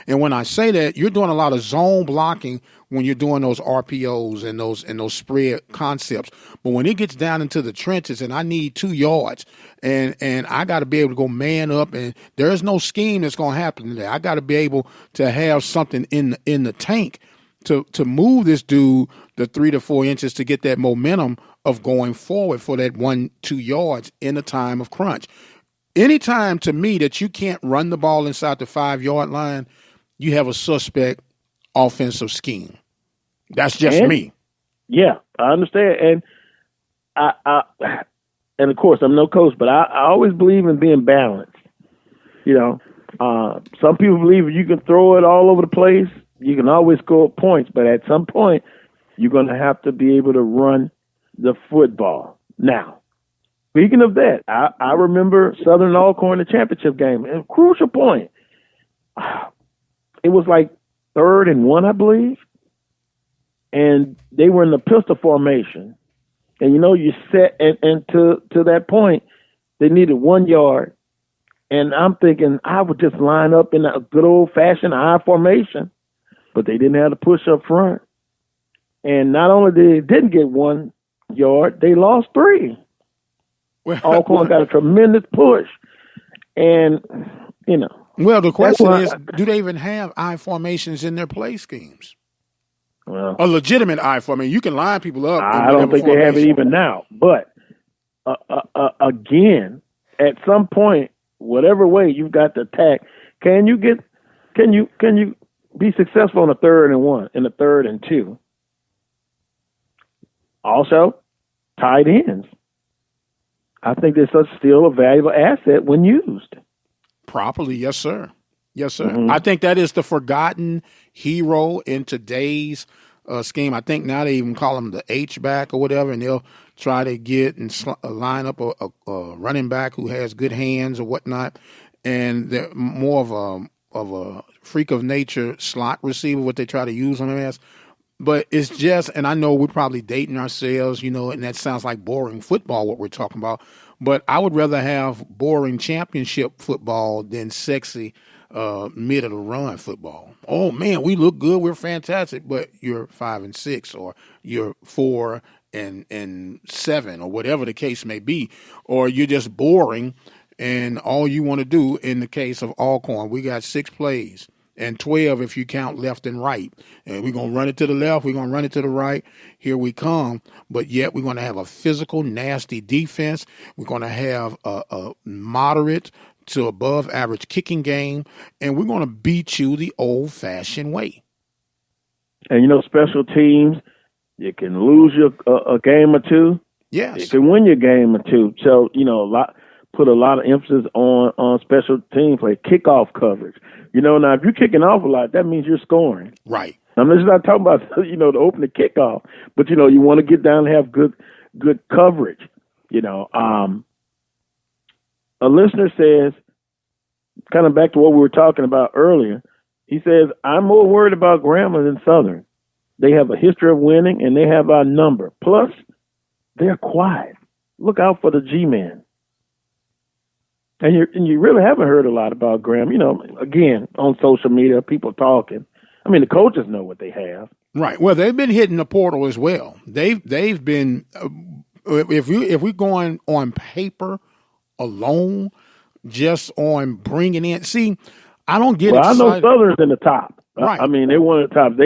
And when I say that, you're doing a lot of zone blocking when you're doing those RPOs and those spread concepts. But when it gets down into the trenches and I need 2 yards and I got to be able to go man up, and there's no scheme that's going to happen there. I got to be able to have something in the tank to move this dude the 3 to 4 inches to get that momentum of going forward for that 1-2 yards in a time of crunch. Anytime to me that you can't run the ball inside the 5-yard line, you have a suspect offensive scheme. That's just me. Yeah, I understand. And and of course I'm no coach, but I always believe in being balanced. Some people believe if you can throw it all over the place, you can always score points, but at some point you're going to have to be able to run the football. Now, speaking of that, I remember Southern Alcorn, the championship game, a crucial point. It was like 3rd and 1, I believe, and they were in the pistol formation. And you set and to that point, they needed 1 yard. And I'm thinking I would just line up in a good old fashioned I formation, but they didn't have to push up front. And not only they didn't get 1 yard, they lost 3. Alcorn got a tremendous push, and Well, the question is, do they even have I formations in their play schemes? Well, a legitimate I formation. You can line people up. I don't think they have it even now. But again, at some point, whatever way you've got to attack, can you be successful in a 3rd and 1, in a 3rd and 2? Also, tight ends. I think they're still a valuable asset when used properly. Yes, sir. Yes, sir. Mm-hmm. I think that is the forgotten hero in today's scheme. I think now they even call him the H-back or whatever, and they'll try to get and line up a running back who has good hands or whatnot, and they're more of a freak of nature slot receiver, what they try to use him as. But it's just, and I know we're probably dating ourselves, and that sounds like boring football, what we're talking about. But I would rather have boring championship football than sexy mid of the run football. Oh man, we look good, we're fantastic, but you're 5-6, or you're 4-7, or whatever the case may be, or you're just boring, and all you want to do, in the case of Alcorn, we got 6 plays. And 12 if you count left and right. And we're going to run it to the left, we're going to run it to the right. Here we come. But yet we're going to have a physical, nasty defense. We're going to have a moderate to above average kicking game. And we're going to beat you the old-fashioned way. And, special teams, you can lose a game or two. Yes. You can win your game or two. So, put a lot of emphasis on special team play, kickoff coverage. Now if you're kicking off a lot, that means you're scoring. Right. I'm just not talking about to open the kickoff, but you want to get down and have good coverage. A listener says, kind of back to what we were talking about earlier. He says, I'm more worried about Grambling than Southern. They have a history of winning and they have our number. Plus, they're quiet. Look out for the G-men. And you really haven't heard a lot about Graham. Again, on social media, people talking. I mean, the coaches know what they have. Right. Well, they've been hitting the portal as well. They've been if we're going on paper alone, just on bringing in. See, I don't get excited. I know Southern's in the top. Right. They're one of the top.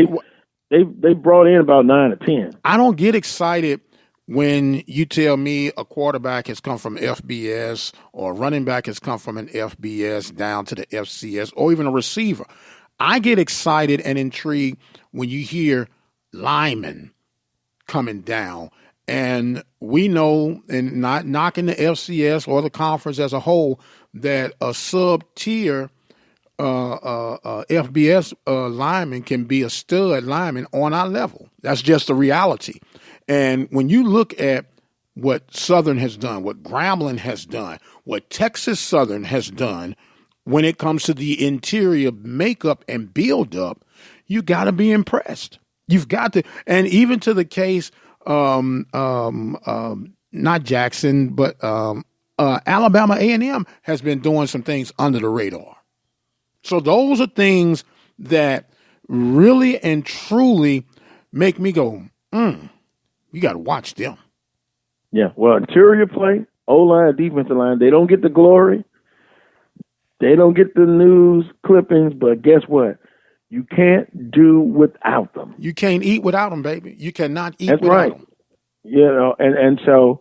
They brought in about 9 or 10. I don't get excited when you tell me a quarterback has come from FBS or a running back has come from an FBS down to the FCS or even a receiver. I get excited and intrigued when you hear linemen coming down. And we know, and not knocking the FCS or the conference as a whole, that a sub-tier FBS lineman can be a stud lineman on our level. That's just the reality. And when you look at what Southern has done, what Grambling has done, what Texas Southern has done when it comes to the interior makeup and build-up, you got to be impressed. You've got to, and even to the case, not Jackson, but Alabama A&M has been doing some things under the radar. So those are things that really and truly make me go, you got to watch them. Yeah, well, interior play, O-line, defensive line, they don't get the glory. They don't get the news clippings, but guess what? You can't do without them. You can't eat without them, baby. You cannot eat That's without right. them. You know, and so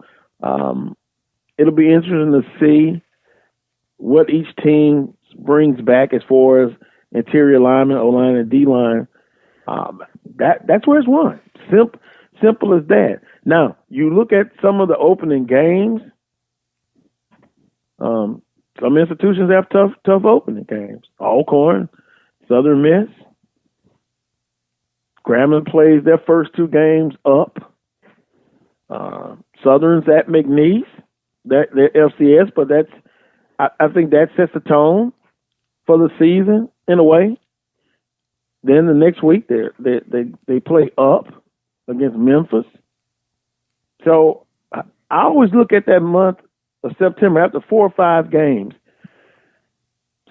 it'll be interesting to see what each team brings back as far as interior linemen, O-line, and D-line. That's where it's won. Simple as that. Now, you look at some of the opening games. Some institutions have tough opening games. Alcorn, Southern Miss. Grambling plays their first two games up. Southern's at McNeese, they're FCS, but I think that sets the tone for the season in a way. Then the next week they play up against Memphis. So I always look at that month of September after 4 or 5 games.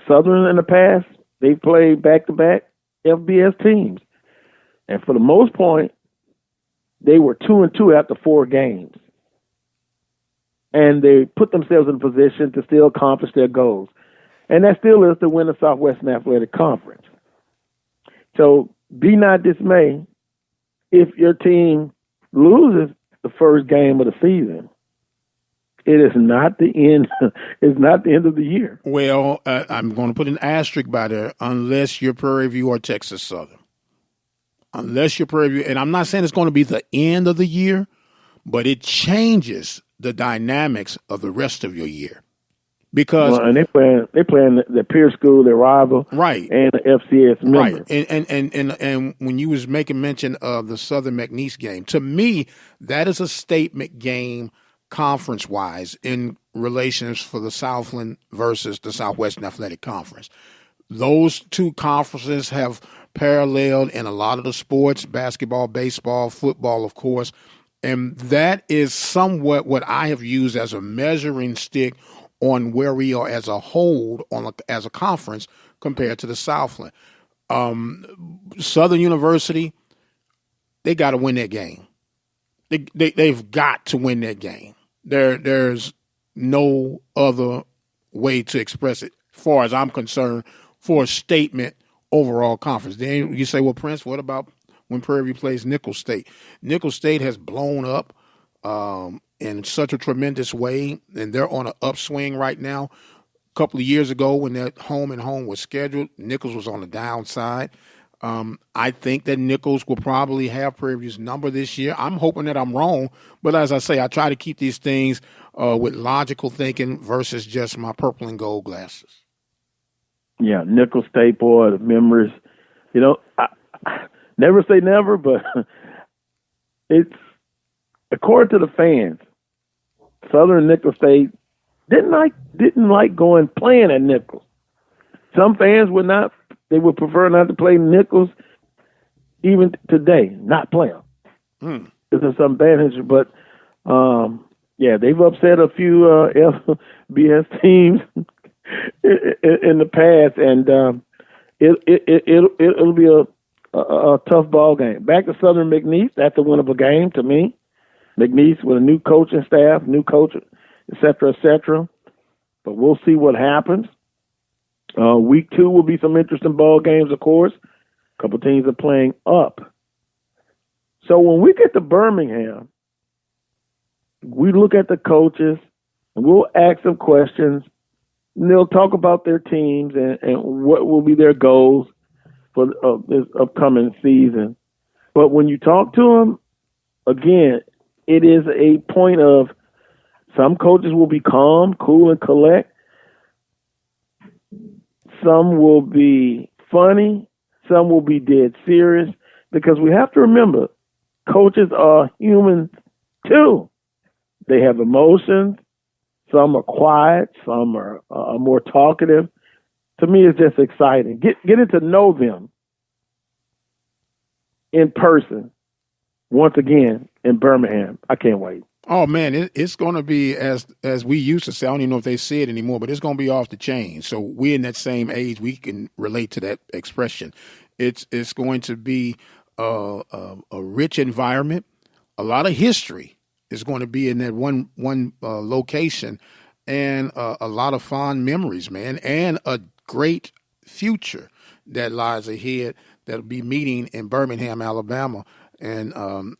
Southern in the past, they played back-to-back FBS teams. And for the most part, they were 2-2 after 4 games. And they put themselves in a position to still accomplish their goals. And that still is to win the Southwestern Athletic Conference. So be not dismayed if your team loses the first game of the season. It is not the end. It's not the end of the year. Well, I'm going to put an asterisk by there, unless you're Prairie View or Texas Southern. Unless you're Prairie View, and I'm not saying it's going to be the end of the year, but it changes the dynamics of the rest of your year. Because and they playing the peer school, their rival, right, and the FCS member. Right, and when you was making mention of the Southern McNeese game, to me that is a statement game conference-wise in relations for the Southland versus the Southwestern Athletic Conference. Those two conferences have paralleled in a lot of the sports, basketball, baseball, football, of course, and that is somewhat what I have used as a measuring stick on where we are as a whole as a conference compared to the Southland. Southern University, they got to win that game. They've got to win that game. There's no other way to express it, as far as I'm concerned, for a statement overall conference. Then you say, well, Prince, what about when Prairie View plays Nicholls State? Nicholls State has blown up in such a tremendous way, and they're on an upswing right now. A couple of years ago when that home and home was scheduled, Nicholls was on the downside. I think that Nicholls will probably have Prairie View's number this year. I'm hoping that I'm wrong, but as I say, I try to keep these things with logical thinking versus just my purple and gold glasses. Yeah, Nicholls State, boy, the memories. You know, I never say never, but it's according to the fans. Southern Nicholls State didn't like playing at Nicholls. Some fans would not. They would prefer not to play Nicholls even today, not play them. There's some advantage, but they've upset a few FBS teams in the past, and it'll be a tough ball game. Back to Southern McNeese, that's a winnable game to me. McNeese with a new coaching staff, new coach, et cetera, et cetera. But we'll see what happens. Week 2 will be some interesting ball games, of course. A couple teams are playing up. So when we get to Birmingham, we look at the coaches and we'll ask them questions. And they'll talk about their teams and what will be their goals for this upcoming season. But when you talk to them, again, it is a point of some coaches will be calm, cool, and collect. Some will be funny. Some will be dead serious. Because we have to remember, coaches are humans too. They have emotions. Some are quiet. Some are more talkative. To me, it's just exciting. Getting to know them in person once again in Birmingham. I can't wait. Oh man, it's going to be as we used to say. I don't even know if they say it anymore, but it's going to be off the chain. So we're in that same age. We can relate to that expression. It's going to be a rich environment. A lot of history is going to be in that one location, and a lot of fond memories, man, and a great future that lies ahead. That'll be meeting in Birmingham, Alabama. And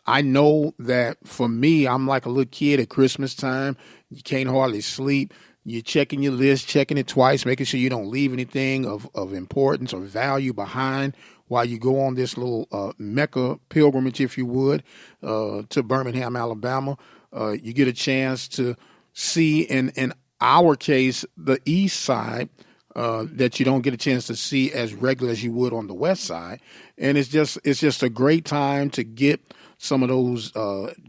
I know that for me, I'm like a little kid at Christmas time. You can't hardly sleep. You're checking your list, checking it twice, making sure you don't leave anything of importance or value behind while you go on this little Mecca pilgrimage, if you would, to Birmingham, Alabama. You get a chance to see, in our case, the east side, that you don't get a chance to see as regular as you would on the west side. And it's just a great time to get some of those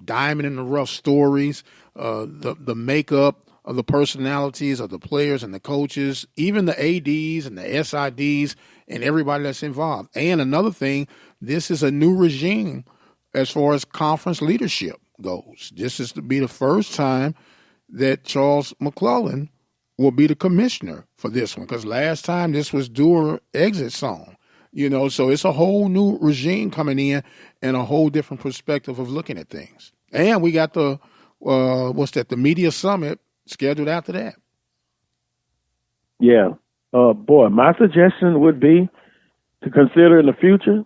diamond in the rough stories, the makeup of the personalities of the players and the coaches, even the ADs and the SIDs and everybody that's involved. And another thing, this is a new regime as far as conference leadership goes. This is to be the first time that Charles McClellan will be the commissioner for this one, because last time this was Dewar exit song, so it's a whole new regime coming in and a whole different perspective of looking at things. And we got the media summit scheduled after that. Yeah. Boy, my suggestion would be to consider in the future,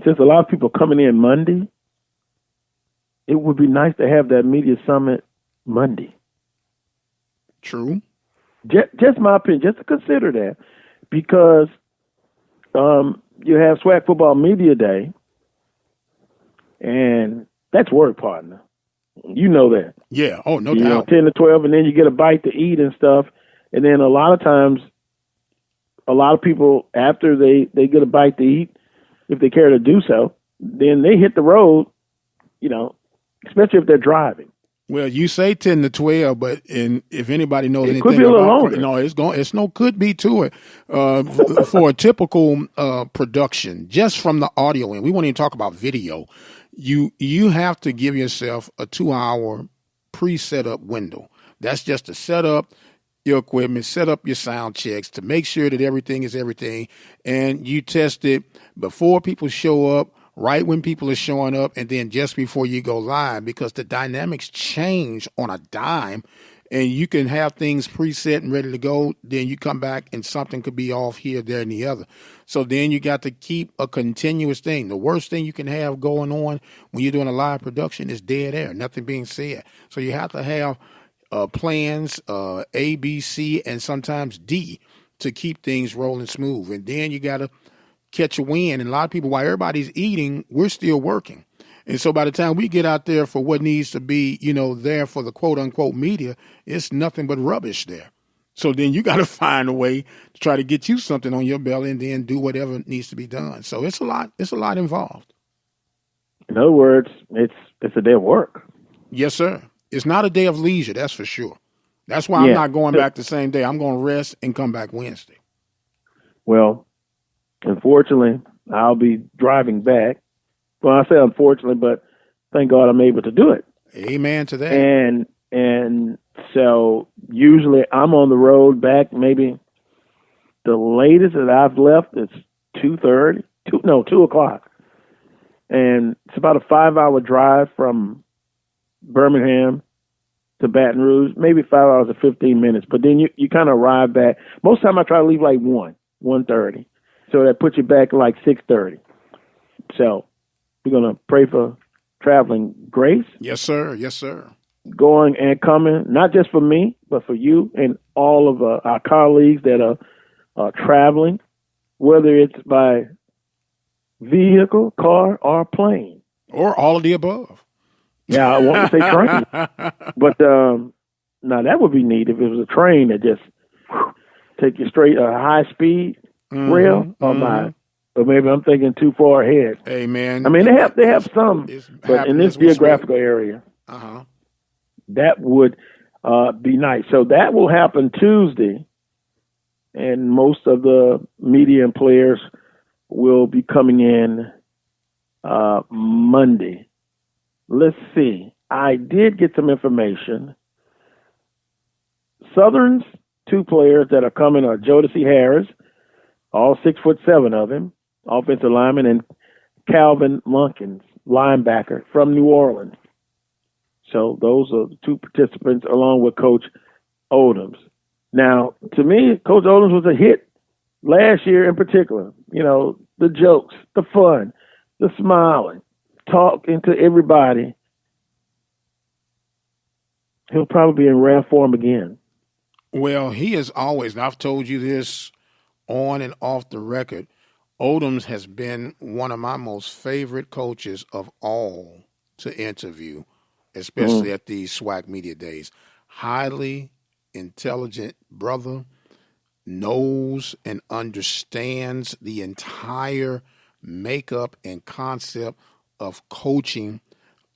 since a lot of people are coming in Monday, it would be nice to have that media summit Monday. True. Just my opinion, just to consider that, because you have SWAC Football Media Day, and that's work, partner. You know that. Yeah. Oh, no doubt. 10 to 12, and then you get a bite to eat and stuff. And then a lot of times, a lot of people, after they get a bite to eat, if they care to do so, then they hit the road, especially if they're driving. Well, you say 10 to 12, but if anybody knows anything could be a little longer. No, it's no could be to it. For a typical production, just from the audio end, we won't even talk about video. You have to give yourself a 2-hour pre-set up window. That's just to set up your equipment, set up your sound checks, to make sure that everything is everything, and you test it before people show up, right when people are showing up, and then just before you go live, because the dynamics change on a dime, and you can have things preset and ready to go. Then you come back and something could be off here, there, and the other. So then you got to keep a continuous thing. The worst thing you can have going on when you're doing a live production is dead air, nothing being said. So you have to have plans, A, B, C, and sometimes D, to keep things rolling smooth. And then you got to catch a wind. And a lot of people, while everybody's eating, we're still working. And so by the time we get out there for what needs to be, there for the quote unquote media, it's nothing but rubbish there. So then you got to find a way to try to get you something on your belly and then do whatever needs to be done. So it's a lot involved. In other words, it's a day of work. Yes, sir. It's not a day of leisure, that's for sure. That's why I'm not going back the same day. I'm going to rest and come back Wednesday. Well, unfortunately, I'll be driving back. Well, I say unfortunately, but thank God I'm able to do it. Amen to that. And so usually I'm on the road back. Maybe the latest that I've left is 2 o'clock. And it's about a 5-hour drive from Birmingham to Baton Rouge, maybe 5 hours and 15 minutes. But then you kind of arrive back. Most of the time I try to leave like 1:30. So that puts you back like 6:30. So we're going to pray for traveling grace, Yes, sir. Yes, sir. going and coming, not just for me, but for you and all of our colleagues that are traveling, whether it's by vehicle, car, or plane. Or all of the above. Yeah, I want to say train, but now that would be neat if it was a train that just take you straight a high speed rail. Oh my! But maybe I'm thinking too far ahead. Hey man, I mean they have some, but in this geographical area, that would be nice. So that will happen Tuesday, and most of the media and players will be coming in Monday. Let's see. I did get some information. Southern's two players that are coming are Jodeci Harris, all 6'7" of him, offensive lineman, and Calvin Lunkins, linebacker from New Orleans. So those are the two participants along with Coach Odoms. Now, to me, Coach Odoms was a hit last year in particular. You know, the jokes, the fun, the smiling, talking to everybody. He'll probably be in rare form again. Well, he is always, and I've told you this on and off the record, Odoms has been one of my most favorite coaches of all to interview, especially at these SWAC media days. Highly intelligent brother, knows and understands the entire makeup and concept of coaching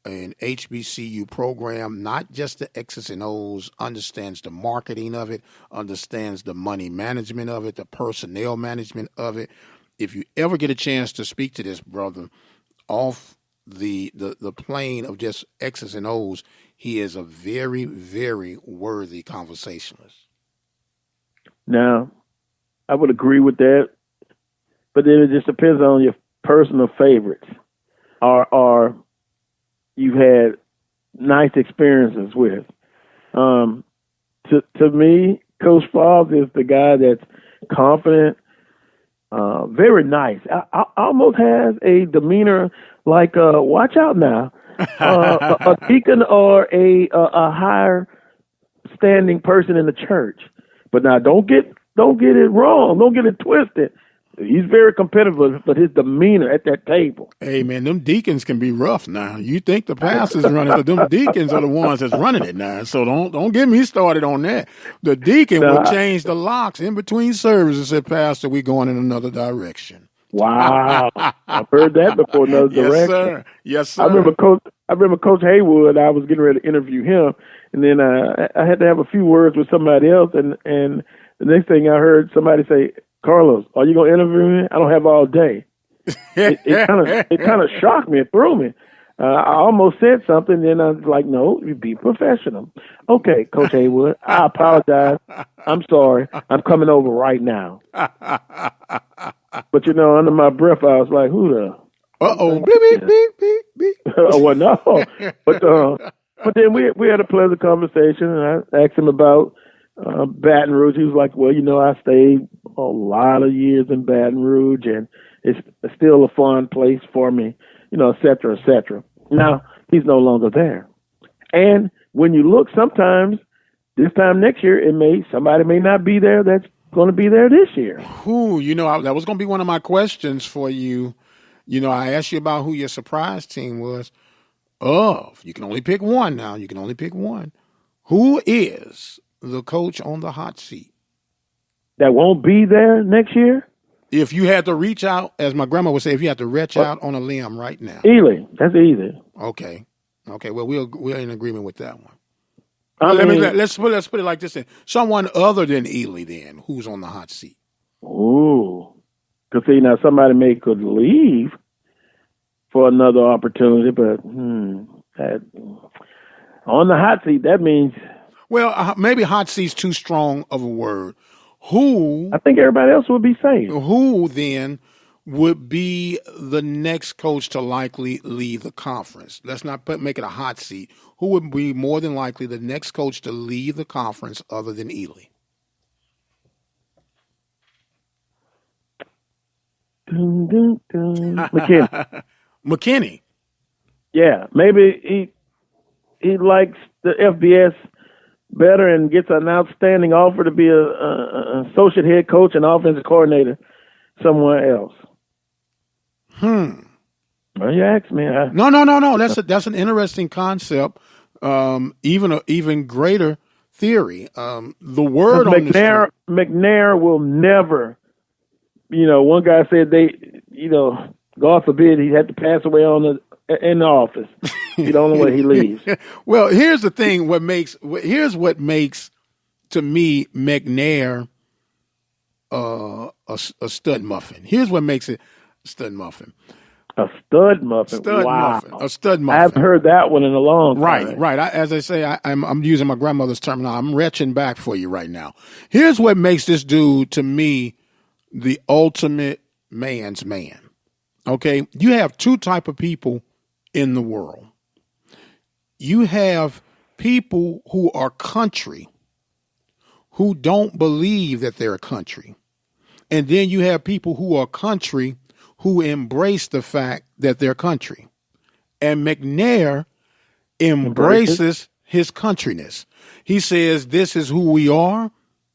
an HBCU program, not just the X's and O's, understands the marketing of it, understands the money management of it, the personnel management of it. If you ever get a chance to speak to this brother off the plane of just X's and O's, he is a very, very worthy conversationalist. Now, I would agree with that, but then it just depends on your personal favorites. Or you've had nice experiences with. To me, Coach Fobbs is the guy that's confident, very nice. Almost has a demeanor like, watch out now, a deacon or a higher standing person in the church. But now don't get it wrong. Don't get it twisted. He's very competitive, but his demeanor at that table. Hey, man, them deacons can be rough now. You think the pastor's running, but them deacons are the ones that's running it now. So don't get me started on that. The deacon will change the locks in between services and say, Pastor, we're going in another direction. Wow. I've heard that before, another direction. Yes, sir. Yes, sir. I remember Coach Haywood, I was getting ready to interview him, and then I had to have a few words with somebody else, and the next thing I heard somebody say, Carlos, are you going to interview me? I don't have all day. It kind of shocked me. It threw me. I almost said something, then I was like, no, you be professional. Okay, Coach Haywood, I apologize. I'm sorry. I'm coming over right now. But, under my breath, I was like, who the? Uh-oh. Beep, beep, beep, beep, beep. Well, no. But then we had a pleasant conversation, and I asked him about Baton Rouge. He was like, well, I stayed a lot of years in Baton Rouge, and it's still a fun place for me, et cetera, et cetera. Now, he's no longer there. And when you look, sometimes this time next year, somebody may not be there that's going to be there this year. That was going to be one of my questions for you. I asked you about who your surprise team was. You can only pick one now. You can only pick one. Who is the coach on the hot seat? That won't be there next year? If you had to reach out, as my grandma would say, if you had to reach out on a limb right now. Ely. That's easy. Okay. Well, we're in agreement with that one. Let's put it like this then. Someone other than Ely then, who's on the hot seat? Ooh. Because see, now somebody could leave for another opportunity, but on the hot seat, that means... Well, maybe hot seat's too strong of a word. Who? I think everybody else would be safe. Who then would be the next coach to likely leave the conference? Let's not make it a hot seat. Who would be more than likely the next coach to leave the conference other than Ely? Dun, dun, dun. McKinney. McKinney. Yeah, maybe he likes the FBS better and gets an outstanding offer to be a associate head coach and offensive coordinator somewhere else. Well, you asked me. No. That's an interesting concept. Even greater theory. The word on McNair will never. One guy said God forbid he had to pass away in the office. You don't know where he leaves. Well, here's the thing. Here's what makes to me McNair a stud muffin. Here's what makes it a stud muffin. A stud muffin. Wow. A stud muffin. I haven't heard that one in a long time. Right. As I say, I'm using my grandmother's terminology. I'm retching back for you right now. Here's what makes this dude, to me, the ultimate man's man. Okay? You have two type of people in the world. You have people who are country, who don't believe that they're a country. And then you have people who are country who embrace the fact that they're country. And McNair embraces his countryness. He says, this is who we are.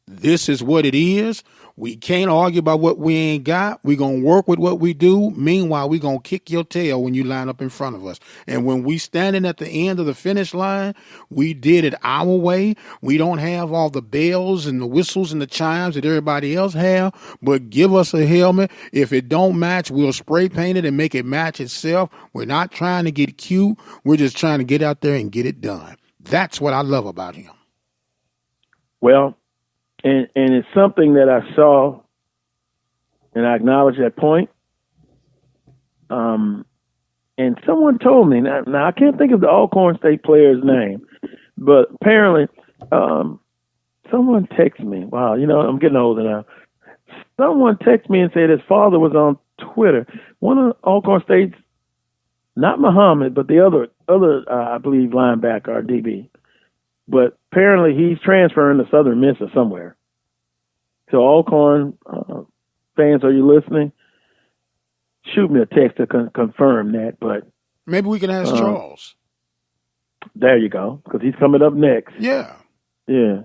This is what it is. We can't argue about what we ain't got. We're going to work with what we do. Meanwhile, we're going to kick your tail when you line up in front of us. And when we standing at the end of the finish line, we did it our way. We don't have all the bells and the whistles and the chimes that everybody else have, but give us a helmet. If it don't match, we'll spray paint it and make it match itself. We're not trying to get cute. We're just trying to get out there and get it done. That's what I love about him. Well, and it's something that I saw, and I acknowledge that point. And someone told me, now I can't think of the Alcorn State player's name, but apparently someone texted me. Wow, I'm getting older now. Someone texted me and said his father was on Twitter. One of Alcorn State's, not Muhammad, but the other I believe, linebacker or DB. But apparently he's transferring to Southern Miss or somewhere. So Alcorn fans, are you listening? Shoot me a text to confirm that. But maybe we can ask Charles. There you go, because he's coming up next. Yeah. Lister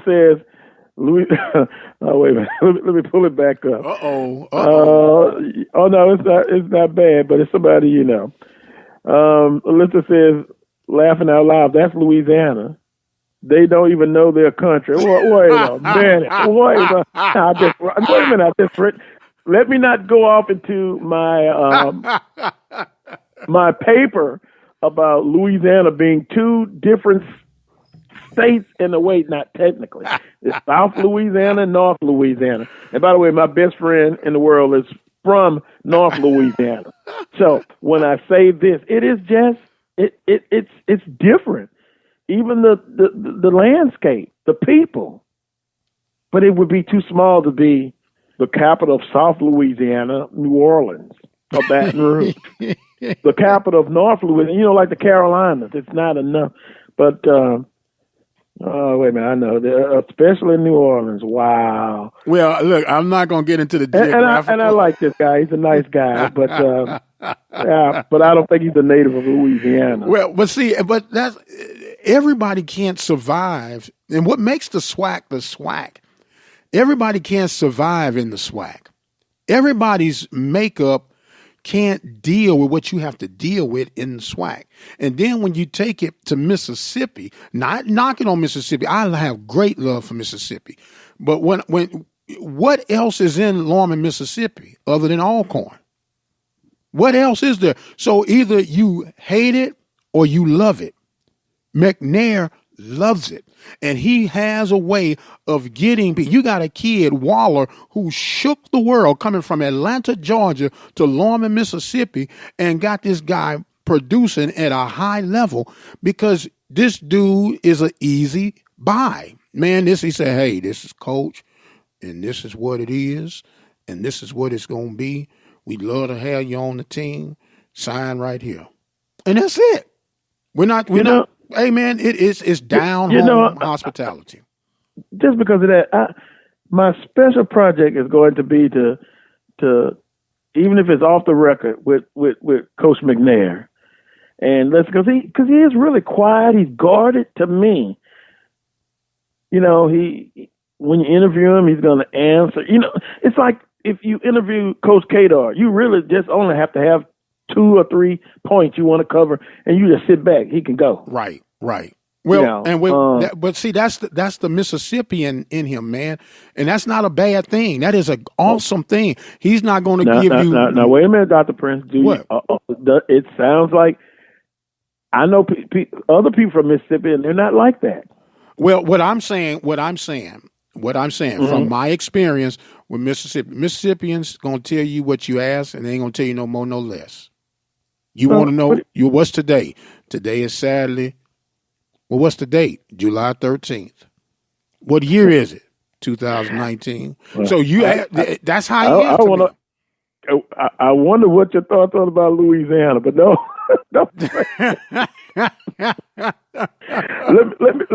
says, Louis. Oh, wait a minute. Let me pull it back up. Oh no, it's not bad, but it's somebody you know. Alyssa says, laughing out loud, that's Louisiana. They don't even know their country. Wait a minute. Let me not go off into my my paper about Louisiana being two different states in a way, not technically. It's South Louisiana and North Louisiana. And by the way, my best friend in the world is from North Louisiana. So when I say this, it is just it's different. Even the landscape, the people. But it would be too small to be the capital of South Louisiana, New Orleans, or Baton Rouge. The capital of North Louisiana, like the Carolinas. It's not enough. But wait a minute, I know, especially in New Orleans. Wow. Well, look, I'm not going to get into the geographical. And I like this guy. He's a nice guy, but but I don't think he's a native of Louisiana. Well, but that's everybody can't survive, and what makes the SWAC? Everybody can't survive in the SWAC. Everybody's makeup can't deal with what you have to deal with in the SWAC. And then when you take it to Mississippi, not knocking on Mississippi, I have great love for Mississippi. But when what else is in Lorman, Mississippi other than Alcorn? What else is there? So either you hate it or you love it. McNair loves it. And he has a way of getting people. You got a kid, Waller, who shook the world coming from Atlanta, Georgia to Lorman, Mississippi, and got this guy producing at a high level because this dude is an easy buy. Man, he said, hey, this is coach, and this is what it is, and this is what it's going to be. We'd love to have you on the team. Sign right here. And that's it. We're not. Hey, man, it's down home hospitality. Just because of that, my special project is going to be to even if it's off the record with Coach McNair. And because he is really quiet, he's guarded to me. You know, when you interview him, he's going to answer. You know, it's like if you interview Coach Kadar, you really just only have to have 2 or 3 points you want to cover, and you just sit back. He can go. Right. Well, but see, that's the Mississippian in him, man, and that's not a bad thing. That is an awesome thing. He's not going to give you. Now, wait a minute, Dr. Prince. It sounds like I know other people from Mississippi, and they're not like that. Well, what I'm saying from my experience with Mississippians going to tell you what you ask, and they ain't going to tell you no more, no less. You want to know what's today? Today is sadly. Well, what's the date? July 13th. What year is it? 2019. Well, so that's how he is. I wonder what your thoughts are about Louisiana, but no. let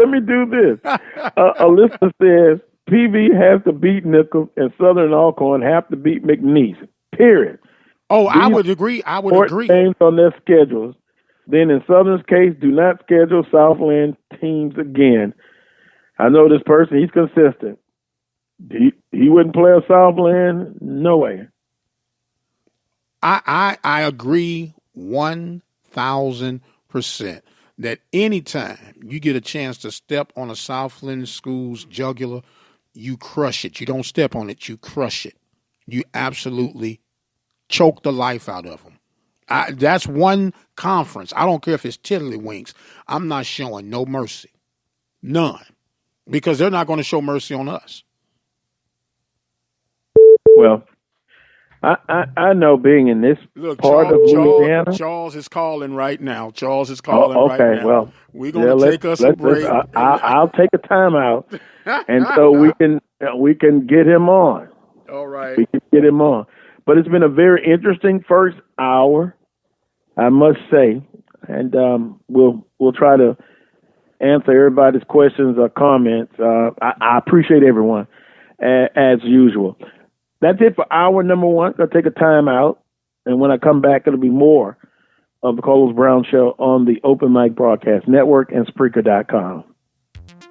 me do this. A listener says PV has to beat Nichols and Southern Alcorn have to beat McNeese. Period. Oh, I would agree. Games on their schedules. Then in Southern's case, do not schedule Southland teams again. I know this person, he's consistent. He wouldn't play a Southland? No way. I agree 1,000% that anytime you get a chance to step on a Southland school's jugular, you crush it. You don't step on it, you crush it. You absolutely choke the life out of them. That's one conference. I don't care if it's tiddlywinks. I'm not showing no mercy. None. Because they're not going to show mercy on us. Well, I know being in this part of Louisiana. Charles is calling right now. Right now. Okay, well, we're going to take us a break. I'll take a timeout, and so we can get him on. All right. We can get him on. But it's been a very interesting first hour, I must say, and we'll try to answer everybody's questions or comments. I appreciate everyone as usual. That's it for hour number one. I'll take a time out, and when I come back, it'll be more of the Carlos Brown Show on the Open Mic Broadcast Network and Spreaker.com.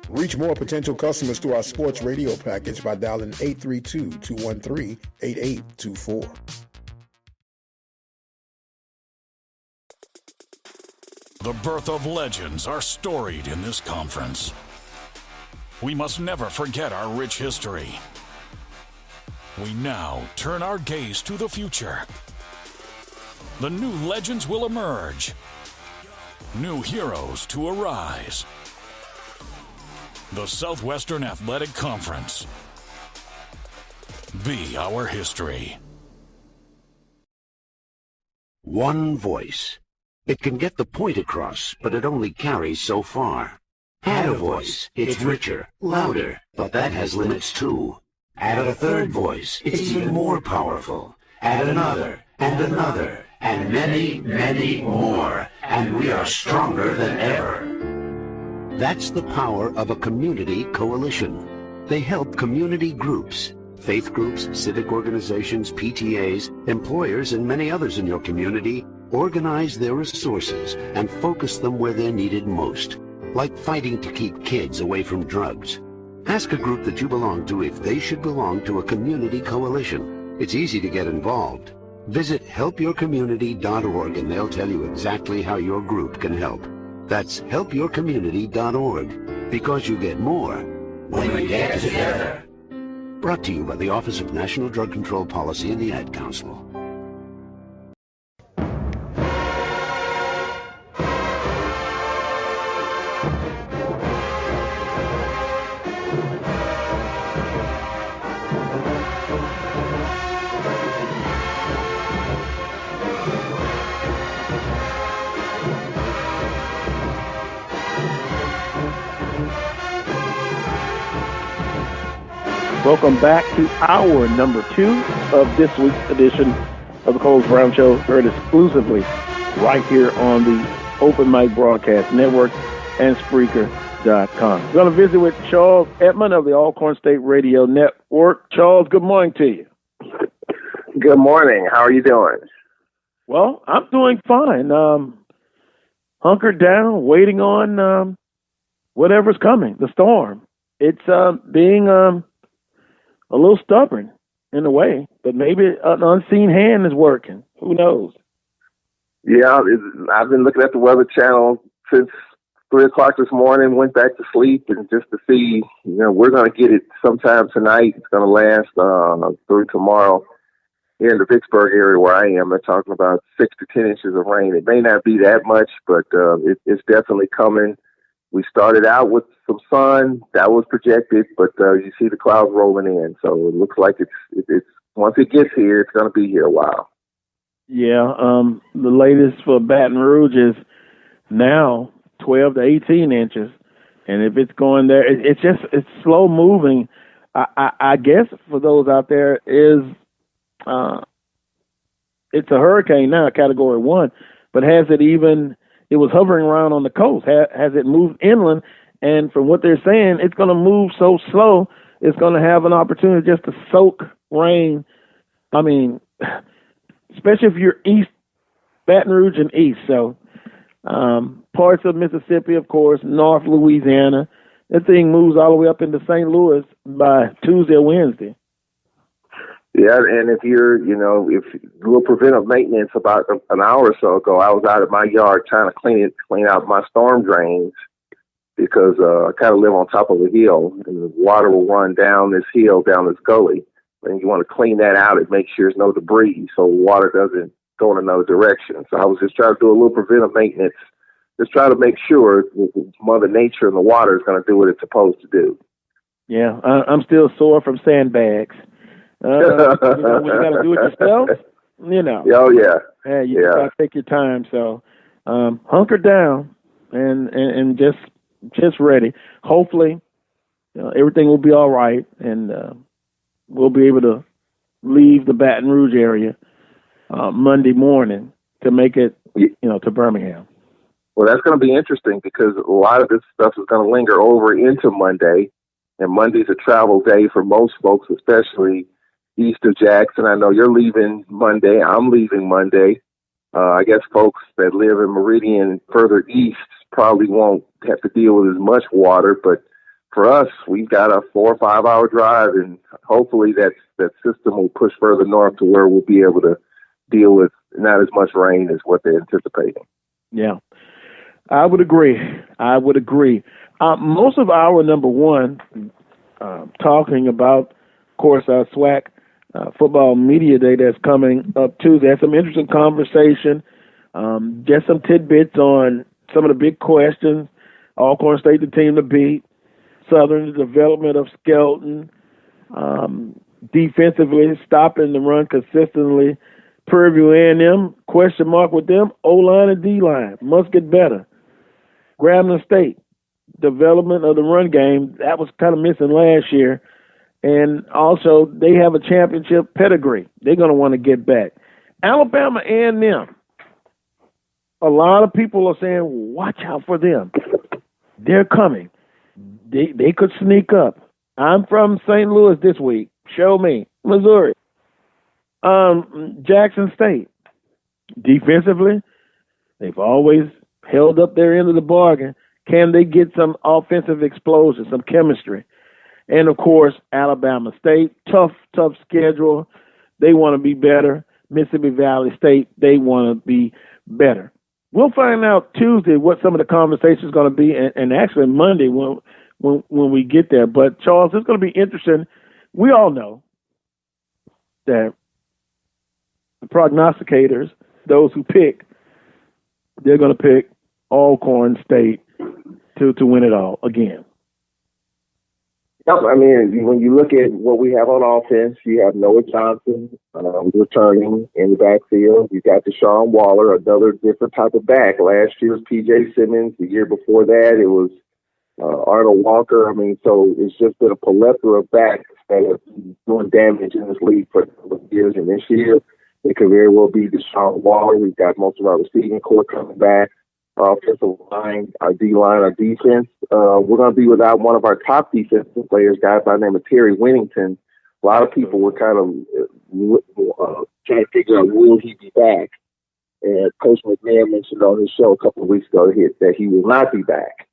Reach more potential customers through our sports radio package by dialing 832-213-8824. The birth of legends are storied in this conference. We must never forget our rich history. We now turn our gaze to the future. The new legends will emerge. New heroes to arise. The Southwestern Athletic Conference. Be our history. One voice. It can get the point across, but it only carries so far. Add a voice. It's richer, louder, but that has limits too. Add a third voice. It's even more powerful. Add another, and another, and many, many more. And we are stronger than ever. That's the power of a community coalition. They help community groups, faith groups, civic organizations, PTAs, employers, and many others in your community organize their resources and focus them where they're needed most, like fighting to keep kids away from drugs. Ask a group that you belong to if they should belong to a community coalition. It's easy to get involved. Visit helpyourcommunity.org and they'll tell you exactly how your group can help. That's helpyourcommunity.org, because you get more when we get together. Brought to you by the Office of National Drug Control Policy and the Ad Council. Welcome back to hour number 2 of this week's edition of the Carlos Brown Show, heard exclusively right here on the Open Mic Broadcast Network and Spreaker.com. We're going to visit with Charles Edmond of the Alcorn State Radio Network. Charles, good morning to you. Good morning. How are you doing? Well, I'm doing fine. Hunkered down, waiting on whatever's coming, the storm. It's being a little stubborn in a way, but maybe an unseen hand is working. Who knows? Yeah, I've been looking at the Weather Channel since 3 o'clock this morning, went back to sleep, and just to see, we're going to get it sometime tonight. It's going to last through tomorrow. Here in the Vicksburg area where I am, they're talking about 6 to 10 inches of rain. It may not be that much, but it's definitely coming. We started out with some sun that was projected, but you see the clouds rolling in. So it looks like it's once it gets here, it's going to be here a while. Yeah, the latest for Baton Rouge is now 12 to 18 inches, and if it's going there, it's slow moving. I guess for those out there it's a hurricane now, Category 1, but has it even? It was hovering around on the coast. Has it moved inland? And from what they're saying, it's going to move so slow, it's going to have an opportunity just to soak rain. I mean, especially if you're east, Baton Rouge and east. So parts of Mississippi, of course, North Louisiana. That thing moves all the way up into St. Louis by Tuesday or Wednesday. Yeah, and if if we'll preventive maintenance about an hour or so ago, I was out of my yard trying to clean out my storm drains because I kind of live on top of a hill, and the water will run down this hill, down this gully. And you want to clean that out and make sure there's no debris so water doesn't go in another direction. So I was just trying to do a little preventive maintenance, just try to make sure Mother Nature and the water is going to do what it's supposed to do. Yeah, I'm still sore from sandbags. When you got to do it yourself, Oh, yeah. Yeah, you got to take your time. So hunker down and just ready. Hopefully, everything will be all right, and we'll be able to leave the Baton Rouge area Monday morning to make it, to Birmingham. Well, that's going to be interesting because a lot of this stuff is going to linger over into Monday, and Monday's a travel day for most folks, especially east of Jackson. I know you're leaving Monday. I'm leaving Monday. I guess folks that live in Meridian further east probably won't have to deal with as much water, but for us, we've got a 4 or 5 hour drive, and hopefully that system will push further north to where we'll be able to deal with not as much rain as what they're anticipating. Yeah, I would agree. Most of our number one, talking about, of course, our SWAC football media day that's coming up Tuesday. Had some interesting conversation, just some tidbits on some of the big questions. Alcorn State, the team to beat. Southern, the development of Skelton. Defensively, stopping the run consistently. Prairie View A&M, question mark with them. O-line and D-line must get better. Grambling State, development of the run game, that was kind of missing last year. And also, they have a championship pedigree. They're going to want to get back. Alabama A&M, a lot of people are saying, watch out for them. They're coming. They could sneak up. I'm from St. Louis this week. Show me. Missouri. Jackson State. Defensively, they've always held up their end of the bargain. Can they get some offensive explosion, some chemistry? And, of course, Alabama State, tough schedule. They want to be better. Mississippi Valley State, they want to be better. We'll find out Tuesday what some of the conversation is going to be, and actually Monday when we get there. But, Charles, it's going to be interesting. We all know that the prognosticators, those who pick, they're going to pick Alcorn State to win it all again. Yep, I mean, when you look at what we have on offense, you have Noah Johnson returning in the backfield. You got Deshaun Waller, another different type of back. Last year was P.J. Simmons. The year before that, it was Arnold Walker. I mean, so it's just been a plethora of backs that have been doing damage in this league for a couple of years. And this year, it could very well be Deshaun Waller. We've got most of our receiving core coming back. Offensive line, our D-line, our defense. We're going to be without one of our top defensive players, guy by the name of Terry Winnington. A lot of people were kind of trying to figure out will he be back. And Coach McMahon mentioned on his show a couple of weeks ago that he will not be back.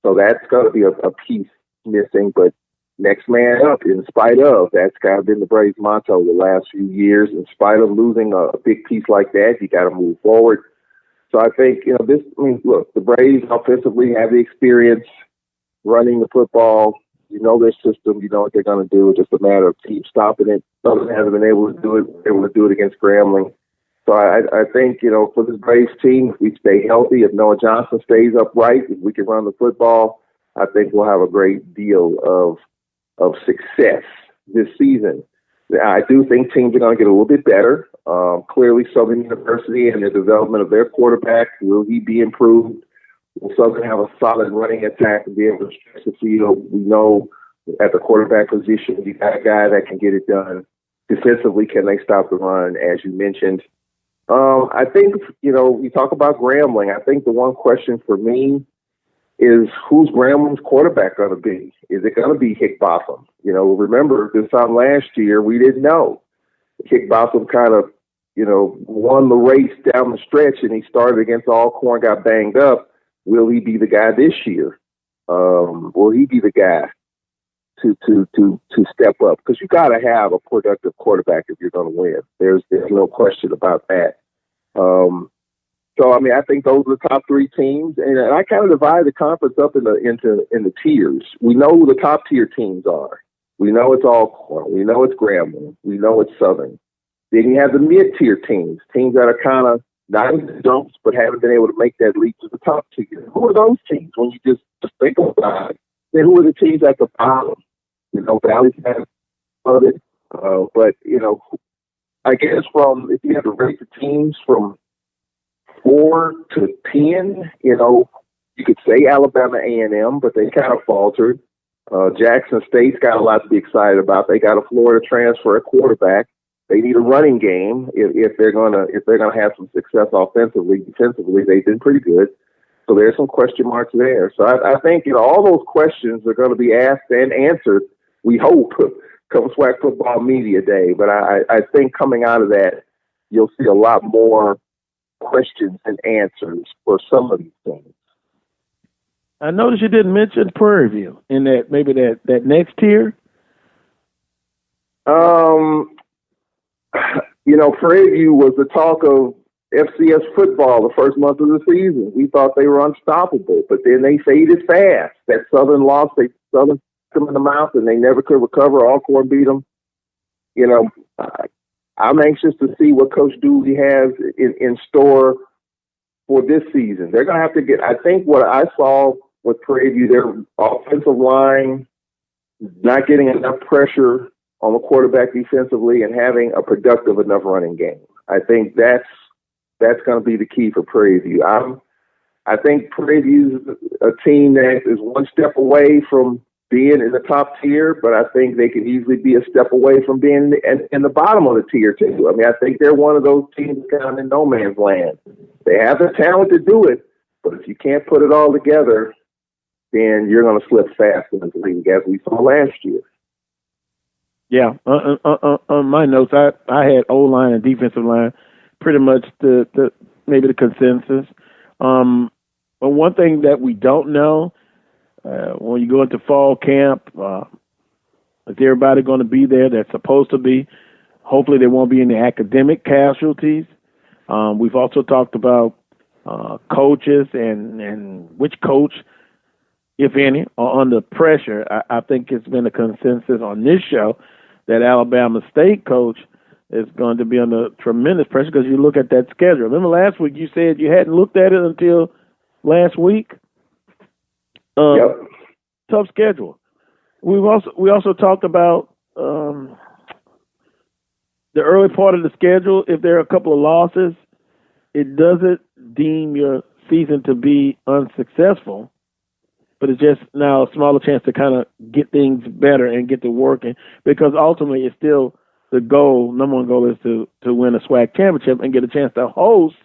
So that's going to be a piece missing. But next man up, in spite of, that's kind of been the Braves' motto the last few years. In spite of losing a big piece like that, you got to move forward. So I think, look, the Braves offensively have the experience running the football. You know their system. You know what they're going to do. It's just a matter of team stopping it. Southern hasn't been able to do it. They were able to do it against Grambling. So I think, for this Braves team, if we stay healthy, if Noah Johnson stays upright, if we can run the football, I think we'll have a great deal of success this season. I do think teams are going to get a little bit better. Clearly, Southern University and the development of their quarterback, will he be improved? Will Southern have a solid running attack and be able to stretch the field? We know at the quarterback position, you got a guy that can get it done. Defensively, can they stop the run, as you mentioned? I think, we talk about Grambling. I think the one question for me is, who's Grambling's quarterback going to be? Is it going to be Hickbotham? Remember this time last year, we didn't know. Hickbotham kind of, won the race down the stretch, and he started against Alcorn, got banged up. Will he be the guy this year? Will he be the guy to step up? Because you got to have a productive quarterback if you're going to win. There's no question about that. So I think those are the top three teams, and I kind of divide the conference up into the tiers. We know who the top tier teams are. We know it's Alcorn. We know it's Grambling. We know it's Southern. Then you have the mid-tier teams that are kind of not in the dumps, but haven't been able to make that leap to the top tier. Who are those teams? When you just think about it, then who are the teams at the bottom? Valley's had of it, but I guess if you have to rate the teams from 4 to 10, you could say Alabama A&M, but they kind of faltered. Jackson State's got a lot to be excited about. They got a Florida transfer at quarterback. They need a running game if they're gonna have some success offensively. Defensively, they've been pretty good. So there's some question marks there. So I think all those questions are going to be asked and answered, we hope, come SWAC Football Media Day. But I think coming out of that, you'll see a lot more questions and answers for some of these things. I noticed you didn't mention Prairie View in that next tier. Prairie View was the talk of FCS football the first month of the season. We thought they were unstoppable, but then they faded fast. That Southern loss, Southern took them in the mouth, and they never could recover. Alcorn beat them. I'm anxious to see what Coach Dooley has in store for this season. They're going to have to get, I think what I saw with Prairie View, their offensive line not getting enough pressure on the quarterback defensively and having a productive enough running game. I think that's going to be the key for Prairie View. I think Prairie View is a team that is one step away from being in the top tier, but I think they could easily be a step away from being in the bottom of the tier too. I think they're one of those teams kind of in no man's land. They have the talent to do it, but if you can't put it all together, then you're going to slip fast in the league, as we saw last year. Yeah, on my notes, I had O-line and defensive line pretty much maybe the consensus. But one thing that we don't know, when you go into fall camp, is everybody going to be there that's supposed to be? Hopefully there won't be any academic casualties. We've also talked about coaches and which coach, if any, are under pressure. I think it's been a consensus on this show that Alabama State coach is going to be under tremendous pressure because you look at that schedule. Remember last week you said you hadn't looked at it until last week? Yep. Tough schedule. We also talked about the early part of the schedule. If there are a couple of losses, it doesn't deem your season to be unsuccessful, but it's just now a smaller chance to kind of get things better and get to working, because ultimately it's still the goal. Number one goal is to win a SWAC championship and get a chance to host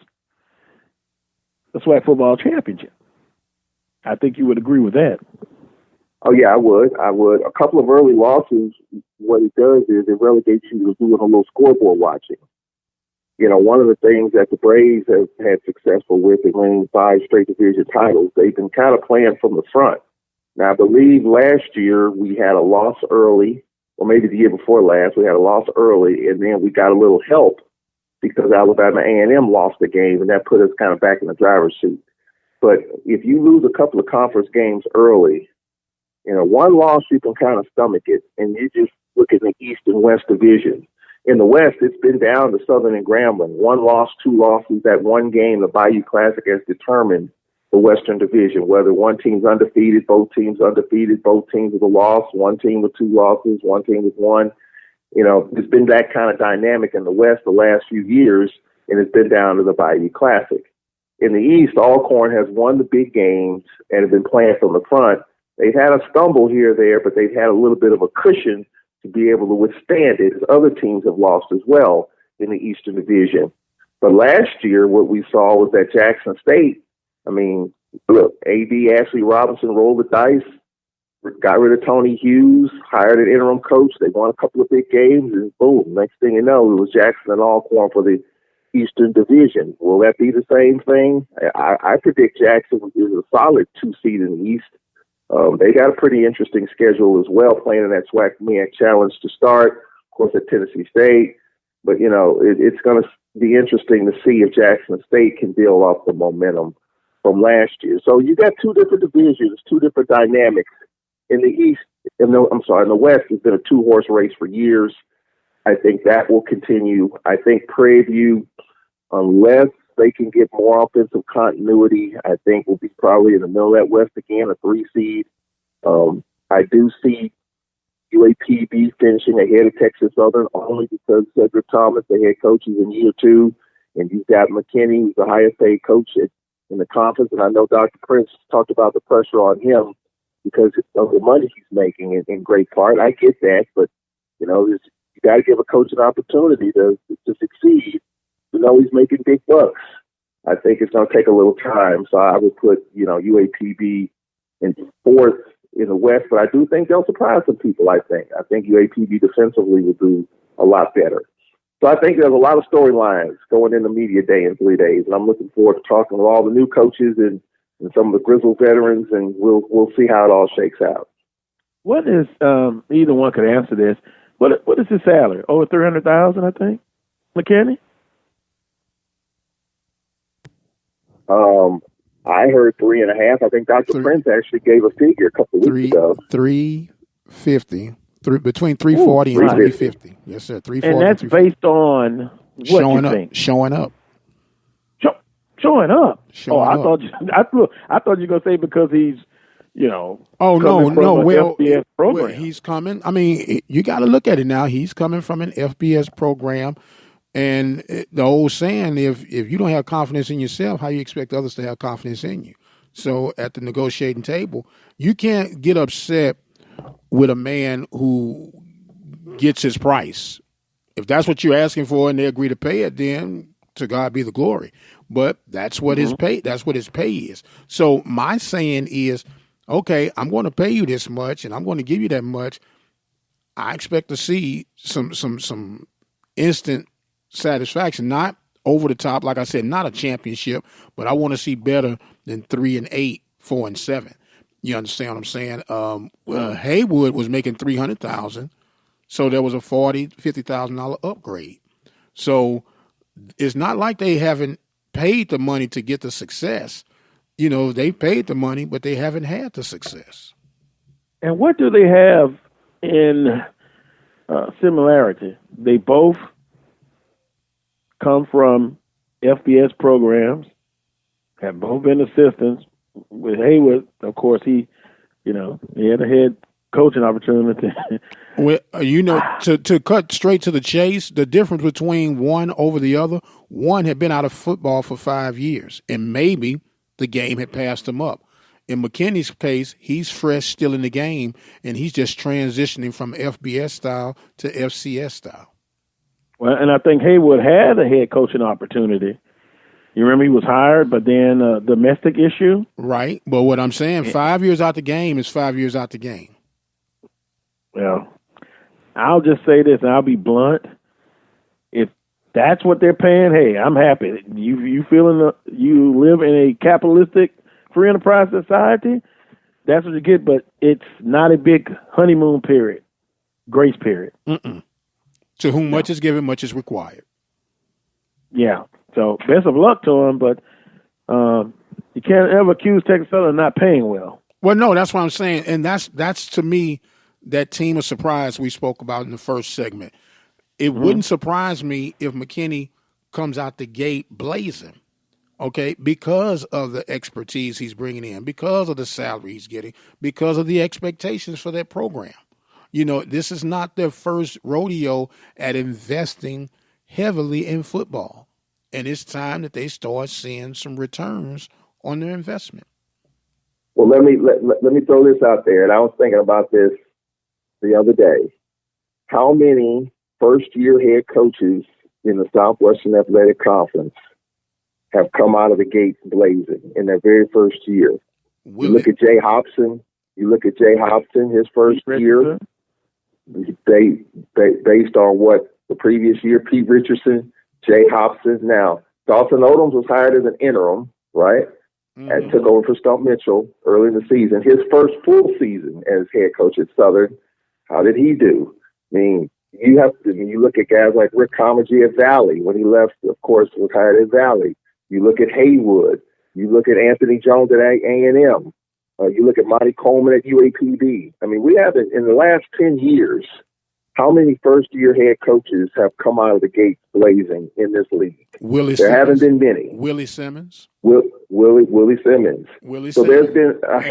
the SWAC football championship. I think you would agree with that. Oh yeah, I would. I would. A couple of early losses, what it does is it relegates you to doing a little scoreboard watching. One of the things that the Braves have had successful with in winning 5 straight division titles, they've been kind of playing from the front. Now, I believe last year we had a loss early, or maybe the year before last, we had a loss early, and then we got a little help because Alabama A&M lost the game, and that put us kind of back in the driver's seat. But if you lose a couple of conference games early, one loss you can kind of stomach it, and you just look at the East and West division. In the West, it's been down to Southern and Grambling. 1 loss, 2 losses. That one game, the Bayou Classic, has determined the Western Division, whether one team's undefeated, both teams undefeated, both teams with a loss, one team with 2 losses, one team with 1. It's been that kind of dynamic in the West the last few years, and it's been down to the Bayou Classic. In the East, Alcorn has won the big games and have been playing from the front. They've had a stumble here or there, but they've had a little bit of a cushion to be able to withstand it, as other teams have lost as well in the Eastern Division. But last year, what we saw was that Jackson State, look, A.D. Ashley Robinson rolled the dice, got rid of Tony Hughes, hired an interim coach. They won a couple of big games, and boom, next thing you know, it was Jackson and Alcorn for the Eastern Division. Will that be the same thing? I predict Jackson is a solid 2 seed in the East. They got a pretty interesting schedule as well, playing in that SWAC MEAC Challenge to start, of course, at Tennessee State. But, it's going to be interesting to see if Jackson State can build off the momentum from last year. So you got 2 different divisions, 2 different dynamics. In the East, in the West, it's been a 2-horse race for years. I think that will continue. I think Prairie View, unless they can get more offensive continuity, I think will be probably in the middle of that West again, a 3 seed. I do see UAPB finishing ahead of Texas Southern only because Cedric Thomas, the head coach, is in year 2, and you've got McKinney, who's the highest paid coach in the conference. And I know Dr. Prince talked about the pressure on him because of the money he's making in great part. I get that, but you got to give a coach an opportunity to succeed. He's making big bucks. I think it's going to take a little time. So I would put, UAPB in 4th in the West, but I do think they'll surprise some people, I think UAPB defensively will do a lot better. So I think there's a lot of storylines going into media day in 3 days, and I'm looking forward to talking with all the new coaches and some of the grizzled veterans, and we'll see how it all shakes out. What is, either one could answer this, what is his salary? Over $300,000, I think, McKinney? I heard 3.5. I think Dr. Prince actually gave a figure a couple of weeks ago. 350, between 340 and 350. Yes, sir. 340. And that's based on what showing you up, think? Showing up. Showing up. I thought you were gonna say because he's, Oh no. Well, FBS program. Well, he's coming. You got to look at it now. He's coming from an FBS program. And the old saying, if you don't have confidence in yourself, how you expect others to have confidence in you? So at the negotiating table, you can't get upset with a man who gets his price. If that's what you're asking for and they agree to pay it, then to God be the glory. But that's what his pay. That's what his pay is. So my saying is, okay, I'm going to pay you this much, and I'm going to give you that much. I expect to see some instant satisfaction, not over the top, like I said, not a championship, but I want to see better than 3-8, 4-7. You understand what I'm saying? Haywood was making $300,000, so there was a $50,000 upgrade. So it's not like they haven't paid the money to get the success. They paid the money, but they haven't had the success. And what do they have in similarity? They both come from FBS programs, have both been assistants. With Haywood, of course, he had a head coaching opportunity. Well, to cut straight to the chase, the difference between one over the other, one had been out of football for 5 years, and maybe the game had passed him up. In McKinney's case, he's fresh still in the game, and he's just transitioning from FBS style to FCS style. Well, and I think Haywood had a head coaching opportunity You remember he was hired, but then domestic issue. Right. But what I'm saying, 5 years out the game is 5 years out the game. Well, I'll just say this, and I'll be blunt. If that's what they're paying, hey, I'm happy. You live in a capitalistic free enterprise society, that's what you get, but it's not a big honeymoon period, grace period. Mm-mm. To whom much is given, much is required. Yeah. So best of luck to him, but you can't ever accuse Texas Southern of not paying well. Well, no, that's what I'm saying, and that's to me that team of surprise we spoke about in the first segment. It wouldn't surprise me if McKinney comes out the gate blazing, okay, because of the expertise he's bringing in, because of the salary he's getting, because of the expectations for that program. You know, this is not their first rodeo at investing heavily in football, and it's time that they start seeing some returns on their investment. Well, let me throw this out there, and I was thinking about this the other day. How many first-year head coaches in the Southwestern Athletic Conference have come out of the gates blazing in their very first year? You look at Jay Hobson. His first year, they based on what the previous year, Pete Richardson, Jay Hobson. Now, Dawson Odoms was hired as an interim, right? And took over for Stump Mitchell early in the season. His first full season as head coach at Southern, how did he do? I mean, you look at guys like Rick Comegy at Valley. When he left, of course, was hired at Valley. You look at Haywood. You look at Anthony Jones at A&M. You look at Monty Coleman at UAPB. I mean, we have in the last 10 years, how many first-year head coaches have come out of the gates blazing in this league? There haven't been many. Willie Simmons. Willie Simmons. So there's been a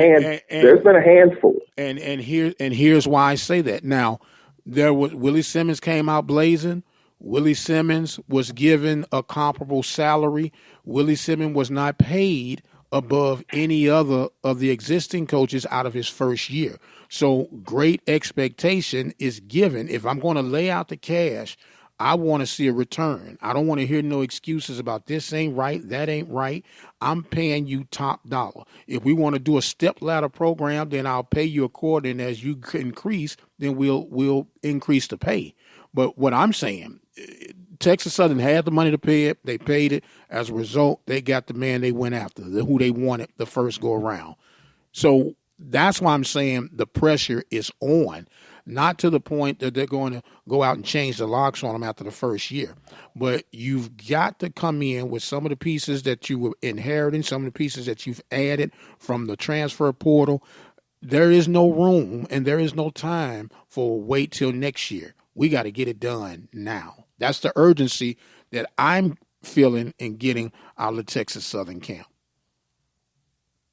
handful. And here's why I say that. Now, Willie Simmons came out blazing. Willie Simmons was given a comparable salary. Willie Simmons was not paid above any other of the existing coaches out of his first year. So great expectation is given. If I'm going to lay out the cash, I want to see a return. I don't want to hear no excuses about this ain't right, that ain't right. I'm paying you top dollar. If we want to do a step ladder program, then I'll pay you according as you increase, then we'll increase the pay. But what I'm saying, Texas Southern had the money to pay it. They paid it. As a result, they got the man they went after, who they wanted the first go around. So that's why I'm saying the pressure is on, not to the point that they're going to go out and change the locks on them after the first year. But you've got to come in with some of the pieces that you were inheriting, some of the pieces that you've added from the transfer portal. There is no room and there is no time for wait till next year. We got to get it done now. That's the urgency that I'm feeling and getting out of the Texas Southern camp.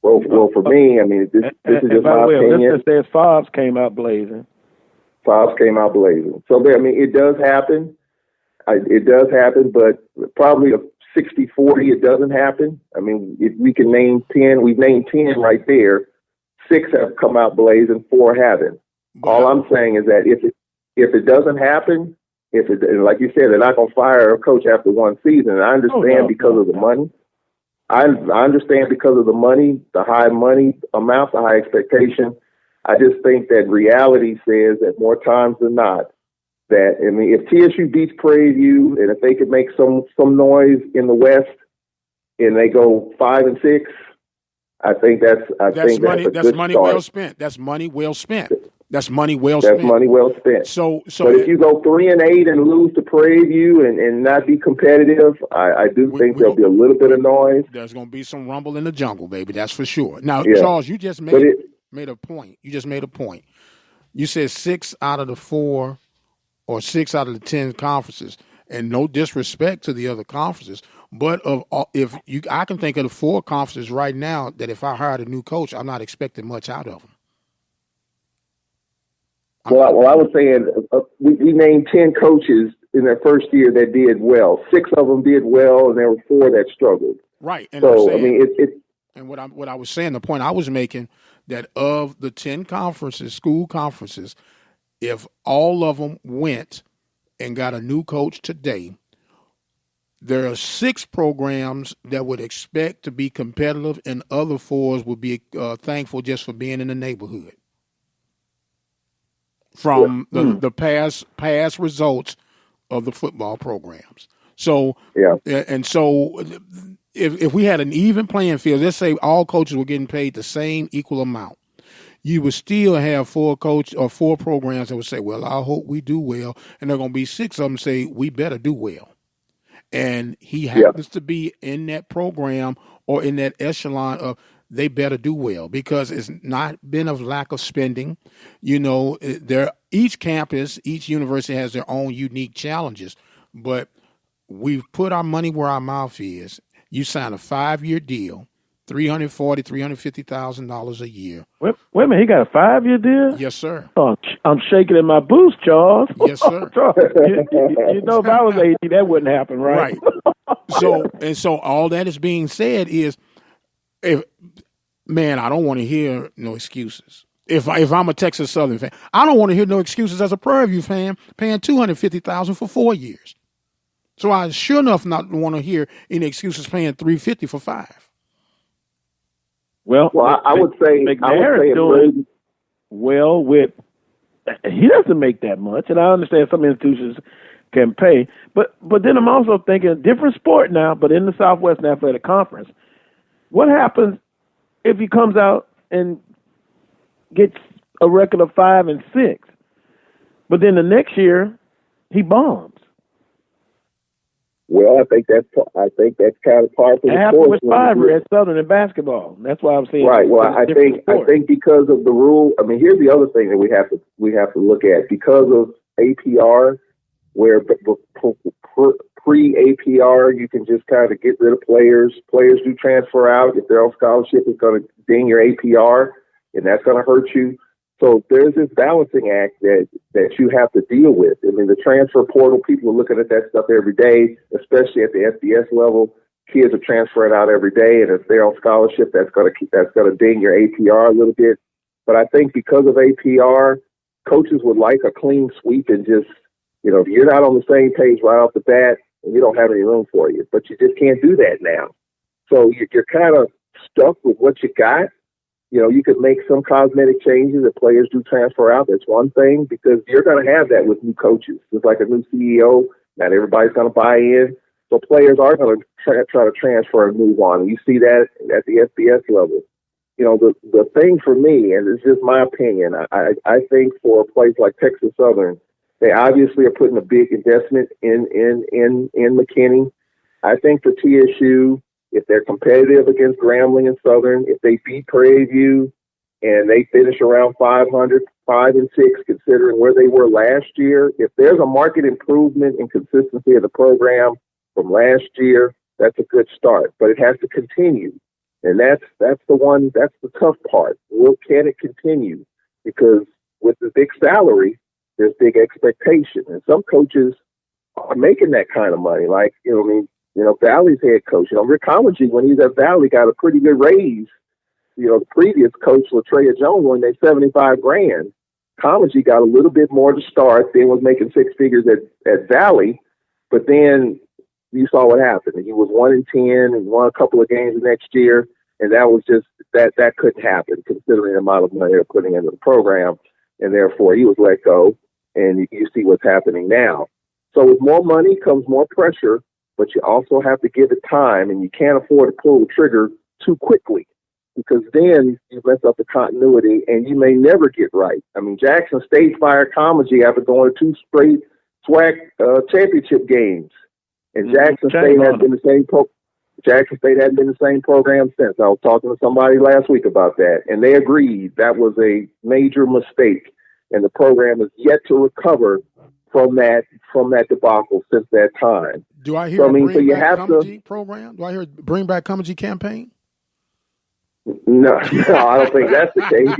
Well, for me, I mean, this is just my opinion. Let's just say Fobbs came out blazing. So I mean, it does happen. But probably a 60-40, it doesn't happen. I mean, if we can name 10, we've named 10 right there. 6 have come out blazing, 4 haven't. All I'm saying is that if it doesn't happen, like you said, they're not going to fire a coach after one season. And I understand because of the money. I understand because of the money, the high money amount, the high expectation. I just think that reality says that more times than not, that, I mean, if TSU beats Prairie View and if they could make some noise in the West and they go 5-6, I think that's money well spent. That's money well spent. That's money well spent. So but if you go 3-8 and lose to Prairie View and not be competitive, I think there'll be a little bit of noise. There's going to be some rumble in the jungle, baby. That's for sure. Now, Charles, you just made a point. You just made a point. You said 6 out of the 4 or 6 out of the 10 conferences, and no disrespect to the other conferences, but I can think of the 4 conferences right now that if I hired a new coach, I'm not expecting much out of them. Well, I was saying we named 10 coaches in their first year that did well. 6 of them did well, and there were 4 that struggled. Right. And so, I mean, and what I was saying, the point I was making, that of the 10 conferences, school conferences, if all of them went and got a new coach today, There are 6 programs that would expect to be competitive, and other 4s would be thankful just for being in the neighborhood. From the past results of the football programs. So, and so if we had an even playing field, let's say all coaches were getting paid the same equal amount, you would still have 4 programs that would say, well, I hope we do well. And there are going to be 6 of them say, we better do well. And he happens to be in that program or in that echelon of they better do well, because it's not been of lack of spending. You know, each campus, each university has their own unique challenges, but we've put our money where our mouth is. You sign a 5-year deal, $350,000 a year. Wait a minute, he got a 5-year deal? Yes, sir. Oh, I'm shaking in my boots, Charles. Yes, sir. you know, if I was 80, that wouldn't happen, right? Right. So all that is being said is, man, I don't want to hear no excuses. If I'm a Texas Southern fan, I don't want to hear no excuses as a Prairie View fan paying $250,000 for 4 years. So I sure enough not want to hear any excuses paying $350 for 5. Well, I would say McNair is doing well with. He doesn't make that much, and I understand some institutions can pay, but then I'm also thinking different sport now, but in the Southwestern Athletic Conference, what happens if he comes out and gets a record of 5 and 6, but then the next year he bombs? Well, I think that's kind of part of the happened with Fiverr at Southern in basketball. That's why I'm saying right. Well, I think because of the rule. I mean, here's the other thing that we have to look at, because of APR, where pre-APR you can just kind of get rid of players. Players do transfer out if they're on scholarship. It's going to ding your APR, and that's going to hurt you. So there's this balancing act that you have to deal with. I mean, the transfer portal, people are looking at that stuff every day, especially at the FBS level. Kids are transferring out every day, and if they're on scholarship, that's going to ding your APR a little bit. But I think because of APR, coaches would like a clean sweep and just, you know, if you're not on the same page right off the bat, we don't have any room for you. But you just can't do that now. So you're kind of stuck with what you got. You know, you could make some cosmetic changes if players do transfer out. That's one thing, because you're going to have that with new coaches. It's like a new CEO. Not everybody's going to buy in. So players are going to try to transfer and move on. And you see that at the FBS level. You know, the thing for me, and it's just my opinion, I think for a place like Texas Southern, they obviously are putting a big investment in McKinney. I think for TSU, if they're competitive against Grambling and Southern, if they beat Prairie View and they finish around 500, 5 and 6, considering where they were last year, if there's a market improvement in consistency of the program from last year, that's a good start. But it has to continue, and that's the tough part. Well, can it continue? Because with the big salary, there's big expectation, and some coaches are making that kind of money. Like, Valley's head coach, Rick Comedy, when he was at Valley, got a pretty good raise. The previous coach, Latreia Jones, when they $75,000. Comedy got a little bit more to start, then was making 6 figures at Valley, but then you saw what happened. He was 1-10 and won a couple of games the next year, and that was just that couldn't happen considering the amount of money they're putting into the program, and therefore he was let go. And you see what's happening now. So with more money comes more pressure, but you also have to give it time, and you can't afford to pull the trigger too quickly, because then you mess up the continuity and you may never get right. I mean, Jackson State fired Comedy after going to 2 straight SWAC championship games, and Jackson State hadn't been the same program since. I was talking to somebody last week about that, and they agreed that was a major mistake, and the program is yet to recover from that debacle since that time. Do I hear program? Do I hear Bring Back Comedy campaign? No, I don't think that's the case.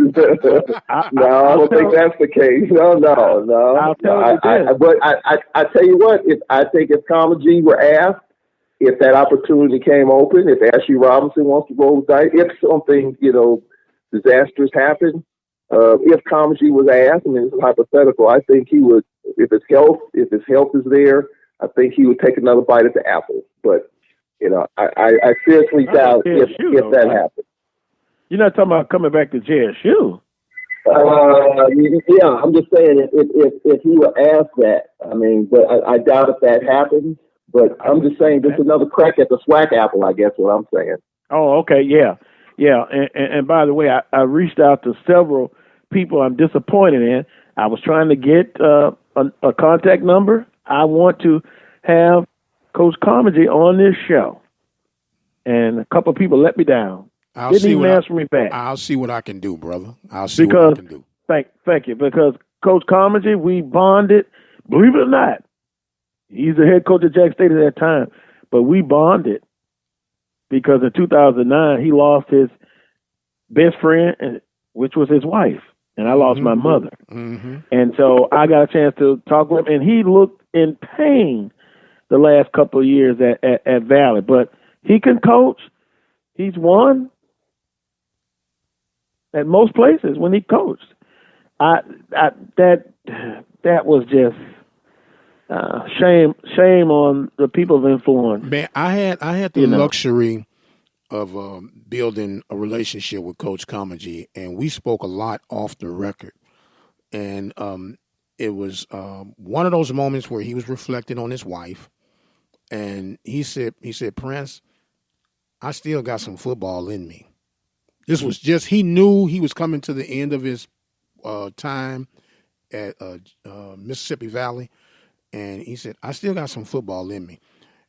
I don't think that's the case. No. But I tell you what, if Comedy were asked, if that opportunity came open, if Ashley Robinson wants to roll the dice, if something disastrous happened, if Comedy was asked, I mean, it's hypothetical, I think he would, if his health is there, I think he would take another bite at the apple. But, I seriously doubt if that happens. You're not talking about coming back to JSU. Yeah, I'm just saying if he were asked that, but I doubt if that happens. But I'm just saying just another crack at the SWAC apple, I guess what I'm saying. Oh, okay, yeah. And by the way, I reached out to several people I'm disappointed in. I was trying to get a contact number. I want to have Coach Comedy on this show. And a couple of people let me down. Didn't even answer me back. I'll see what I can do, brother. I'll see what I can do. Thank you. Because Coach Comedy, we bonded. Believe it or not, he's the head coach at Jack State at that time. But we bonded because in 2009, he lost his best friend, which was his wife. And I lost my mother. Mm-hmm. And so I got a chance to talk with him. And he looked in pain the last couple of years at Valley. But he can coach. He's won at most places when he coached. That was just shame on the people of influence. Man, I had the luxury of building a relationship with Coach Comedy, and we spoke a lot off the record. And it was one of those moments where he was reflecting on his wife, and he said, Prince, I still got some football in me. This was just, he knew he was coming to the end of his time at Mississippi Valley. And he said, I still got some football in me.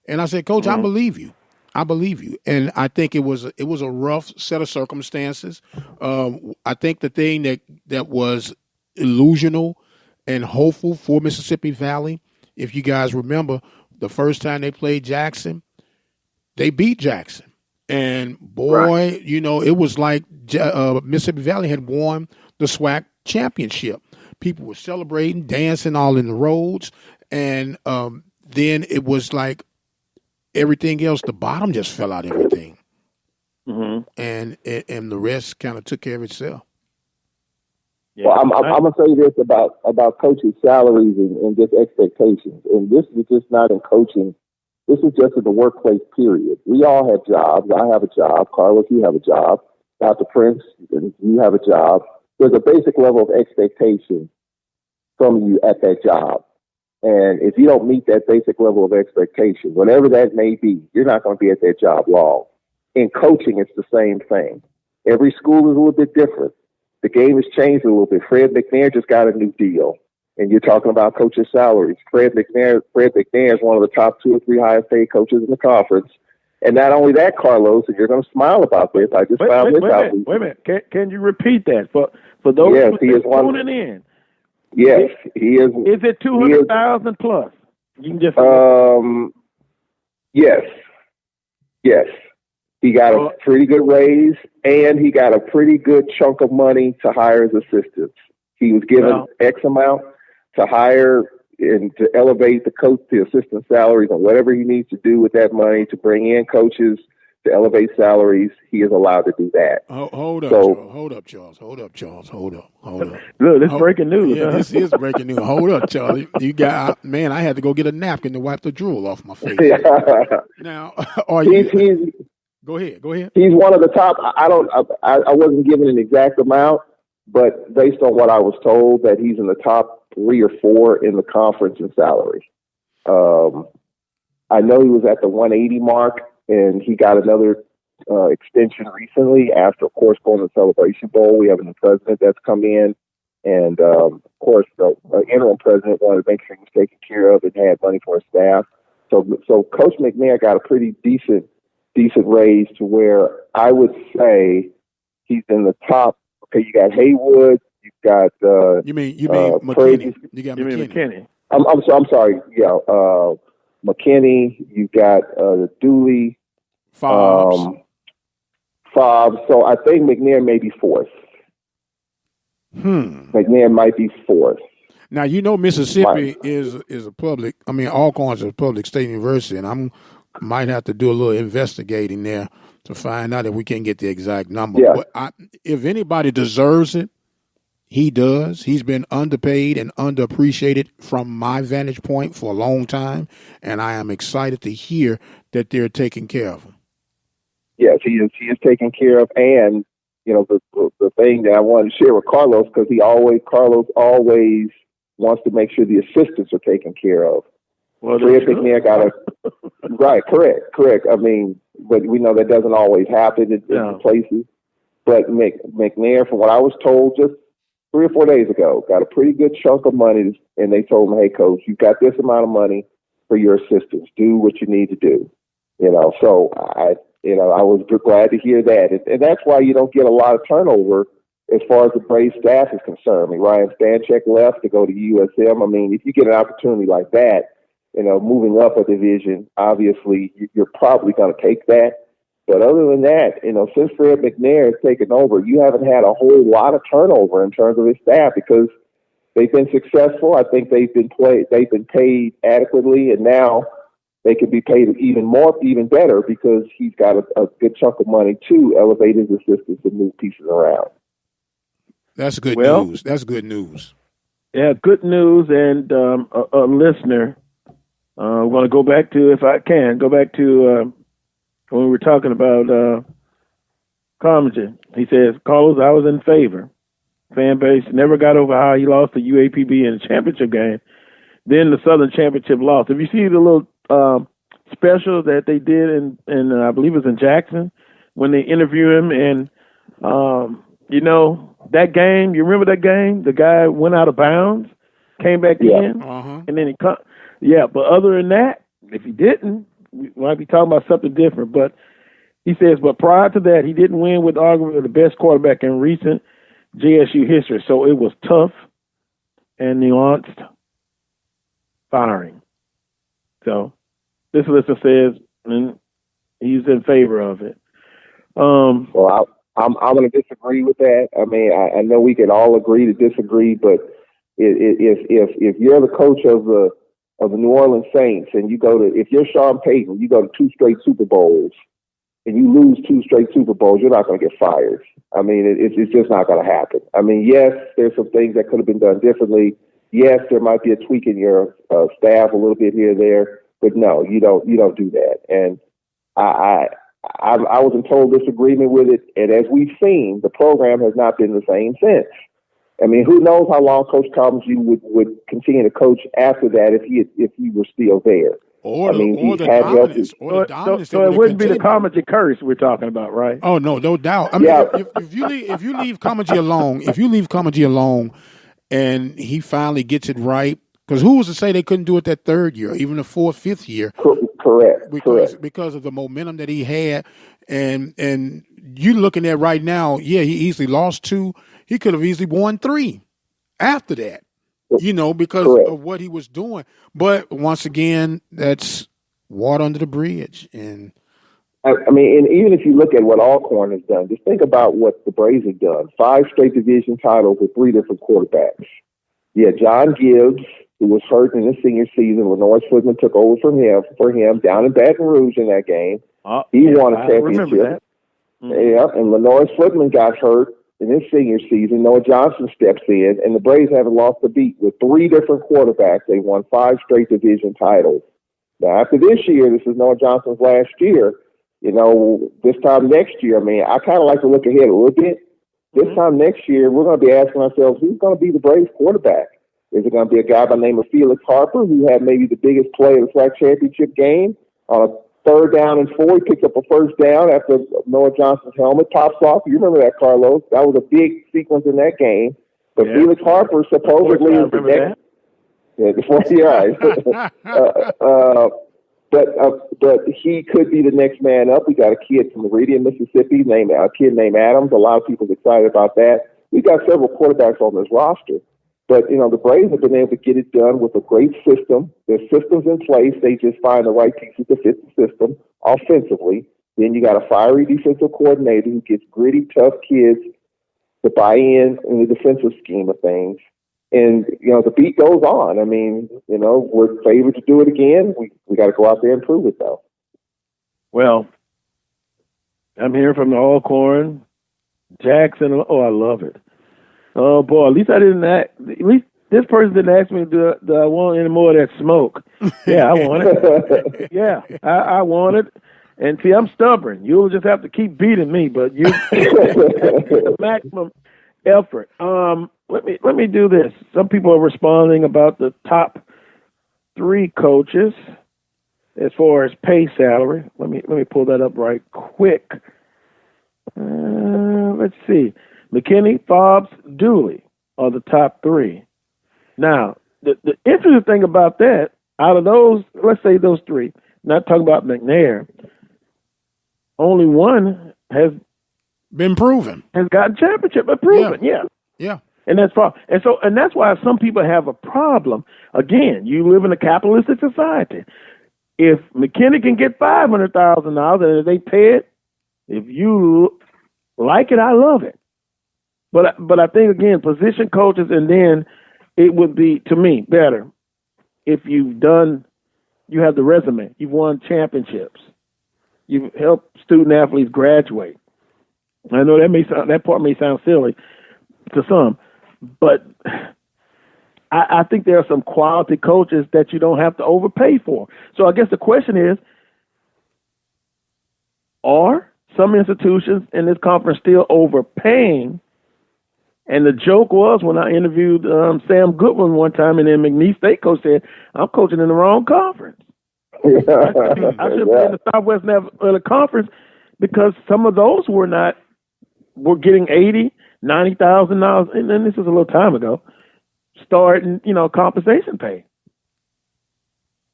And I said, Coach, I believe you. I believe you. And I think it was a rough set of circumstances. I think the thing that was illusional and hopeful for Mississippi Valley, if you guys remember, the first time they played Jackson, they beat Jackson. And boy, it was like Mississippi Valley had won the SWAC championship. People were celebrating, dancing all in the roads. And then it was like everything else, the bottom just fell out everything. Mm-hmm. And the rest kind of took care of itself. Yeah. Well, I'm going to say this about coaches' salaries and just expectations. And this is just not in coaching. This is just in the workplace, period. We all have jobs. I have a job. Carlos, you have a job. Dr. Prince, you have a job. There's a basic level of expectation from you at that job. And if you don't meet that basic level of expectation, whatever that may be, you're not going to be at that job long. In coaching, it's the same thing. Every school is a little bit different. The game has changed a little bit. Fred McNair just got a new deal. And you're talking about coaches' salaries. Fred McNair is one of the top 2 or 3 highest paid coaches in the conference. And not only that, Carlos, and you're going to smile about this. I just found this out. Wait a minute. Can you repeat that for those who are tuning in? Yes, he is. Is it 200,000 plus? You can just yes. He got a pretty good raise, and he got a pretty good chunk of money to hire his assistants. He was given X amount to hire and to elevate the assistant salaries and whatever he needs to do with that money to bring in coaches to elevate salaries. He is allowed to do that. Hold up, Charles. Look, this is breaking news. Yeah, this is breaking news. Hold up, Charles. I had to go get a napkin to wipe the drool off my face. Now, Go ahead. He's one of the top. I wasn't given an exact amount, but based on what I was told, that he's in the top 3 or 4 in the conference in salary. I know he was at the 180 mark, and he got another extension recently after, of course, going to the Celebration Bowl. We have a new president that's come in, and of course, the interim president wanted to make sure he was taken care of and had money for his staff. So Coach McNair got a pretty decent raise to where I would say he's in the top. Okay, you got Haywood, you got you mean McKinney? You got McKinney. I'm sorry. Yeah, McKinney. You got Dooley, Fobbs. So I think McNair may be 4th. McNair might be 4th. Now Mississippi is a public. Alcorn is a public state university, and might have to do a little investigating there to find out if we can get the exact number. Yeah. But if anybody deserves it, He does. He's been underpaid and underappreciated from my vantage point for a long time, and I am excited to hear that they're taking care of him. Yes, he is. He is taken care of, and the thing that I wanted to share with Carlos, because Carlos always wants to make sure the assistants are taken care of. Well, Fred McNair got a right, correct. I mean, but we know that doesn't always happen in places. But McNair, from what I was told just 3 or 4 days ago, got a pretty good chunk of money, and they told him, "Hey, coach, you've got this amount of money for your assistants. Do what you need to do." So I was glad to hear that, and that's why you don't get a lot of turnover as far as the Braves staff is concerned. I mean, Ryan Stanchek left to go to USM. I mean, if you get an opportunity like that, moving up a division, obviously you're probably going to take that. But other than that, since Fred McNair has taken over, you haven't had a whole lot of turnover in terms of his staff because they've been successful. I think they've been paid adequately, and now they could be paid even better because he's got a good chunk of money to elevate his assistants and move pieces around. That's good news. That's good news. Yeah, good news. And a listener, I want to go back to, if I can, when we were talking about Comedy. He says, Carlos, I was in favor. Fan base never got over how he lost the UAPB in the championship game. Then the Southern Championship loss. If you see the little special that they did in I believe it was in Jackson, when they interview him, and that game, you remember that game? The guy went out of bounds, came back in, and then but other than that, if he didn't, we might be talking about something different. But he says, but prior to that, he didn't win with arguably the best quarterback in recent JSU history. So it was tough and nuanced firing. So this listener says, and he's in favor of it. Well, I'm going to disagree with that. I mean, I know we can all agree to disagree, but if you're the coach of the New Orleans Saints and if you're Sean Payton, you go to 2 straight Super Bowls and you lose 2 straight Super Bowls, you're not going to get fired. I mean, it's just not going to happen. I mean, yes, there's some things that could have been done differently. Yes, there might be a tweak in your staff a little bit here or there, but no, you don't do that. And I was in total disagreement with it. And as we've seen, the program has not been the same since. I mean, who knows how long Coach Comegy would continue to coach after that if he were still there. So it wouldn't be the Comegy curse we're talking about, right? Oh, no doubt. I mean, if you leave Comegy alone, and he finally gets it right, because who was to say they couldn't do it that 3rd year, even the 4th, 5th year? Correct. Because of the momentum that he had, and you looking at right now, he easily lost 2. He could have easily won 3 after that, because of what he was doing. But once again, that's water under the bridge. And I mean, and even if you look at what Alcorn has done, just think about what the Braves have done. 5 straight division titles with 3 different quarterbacks. Yeah, John Gibbs, who was hurt in his senior season. Lenoir Footman took over for him down in Baton Rouge in that game. He won a championship. I remember that. Yeah, and Lenoir Footman got hurt in his senior season. Noah Johnson steps in, and the Braves haven't lost a beat. With 3 different quarterbacks, they won 5 straight division titles. Now, after this year, this is Noah Johnson's last year. This time next year, I mean, I kind of like to look ahead a little bit. This time next year, we're going to be asking ourselves, who's going to be the Braves quarterback? Is it going to be a guy by the name of Felix Harper, who had maybe the biggest play of the flag championship game? On a 3rd down and 4, he picked up a 1st down after Noah Johnson's helmet pops off. You remember that, Carlos? That was a big sequence in that game. But Felix Harper supposedly is the next. Yeah, but he could be the next man up. We got a kid from Meridian, Mississippi, named Adams. A lot of people are excited about that. We got several quarterbacks on this roster. But, the Braves have been able to get it done with a great system. There's systems in place. They just find the right pieces to fit the system offensively. Then you got a fiery defensive coordinator who gets gritty, tough kids to buy in the defensive scheme of things. And, the beat goes on. I mean, we're favored to do it again. We got to go out there and prove it, though. Well, I'm hearing from the Alcorn, Jackson. Oh, I love it. Oh boy, at least I didn't act. At least this person didn't ask me, do I want any more of that smoke? Yeah, I want it. Yeah, I want it. And see, I'm stubborn. You'll just have to keep beating me, but you the maximum effort. Let me do this. Some people are responding about the top 3 coaches as far as pay salary. Let me pull that up right quick. Let's see. McKinney, Fobbs, Dooley are the top 3. Now, the interesting thing about that, out of those, let's say those 3, not talking about McNair, only one has been proven, has gotten championship, but proven, yeah. And that's far. And that's why some people have a problem. Again, you live in a capitalistic society. If McKinney can get $500,000 and if they pay it, if you like it, I love it. But I think, again, position coaches, and then it would be, to me, better if you have the resume. You've won championships. You've helped student athletes graduate. I know that part may sound silly to some, but I think there are some quality coaches that you don't have to overpay for. So I guess the question is, are some institutions in this conference still overpaying? And the joke was when I interviewed Sam Goodwin one time, and then McNeese State coach said, I'm coaching in the wrong conference. I should be in the Southwest Athletic Conference, because some of those were getting $80,000, $90,000, and then this is a little time ago, starting, compensation pay.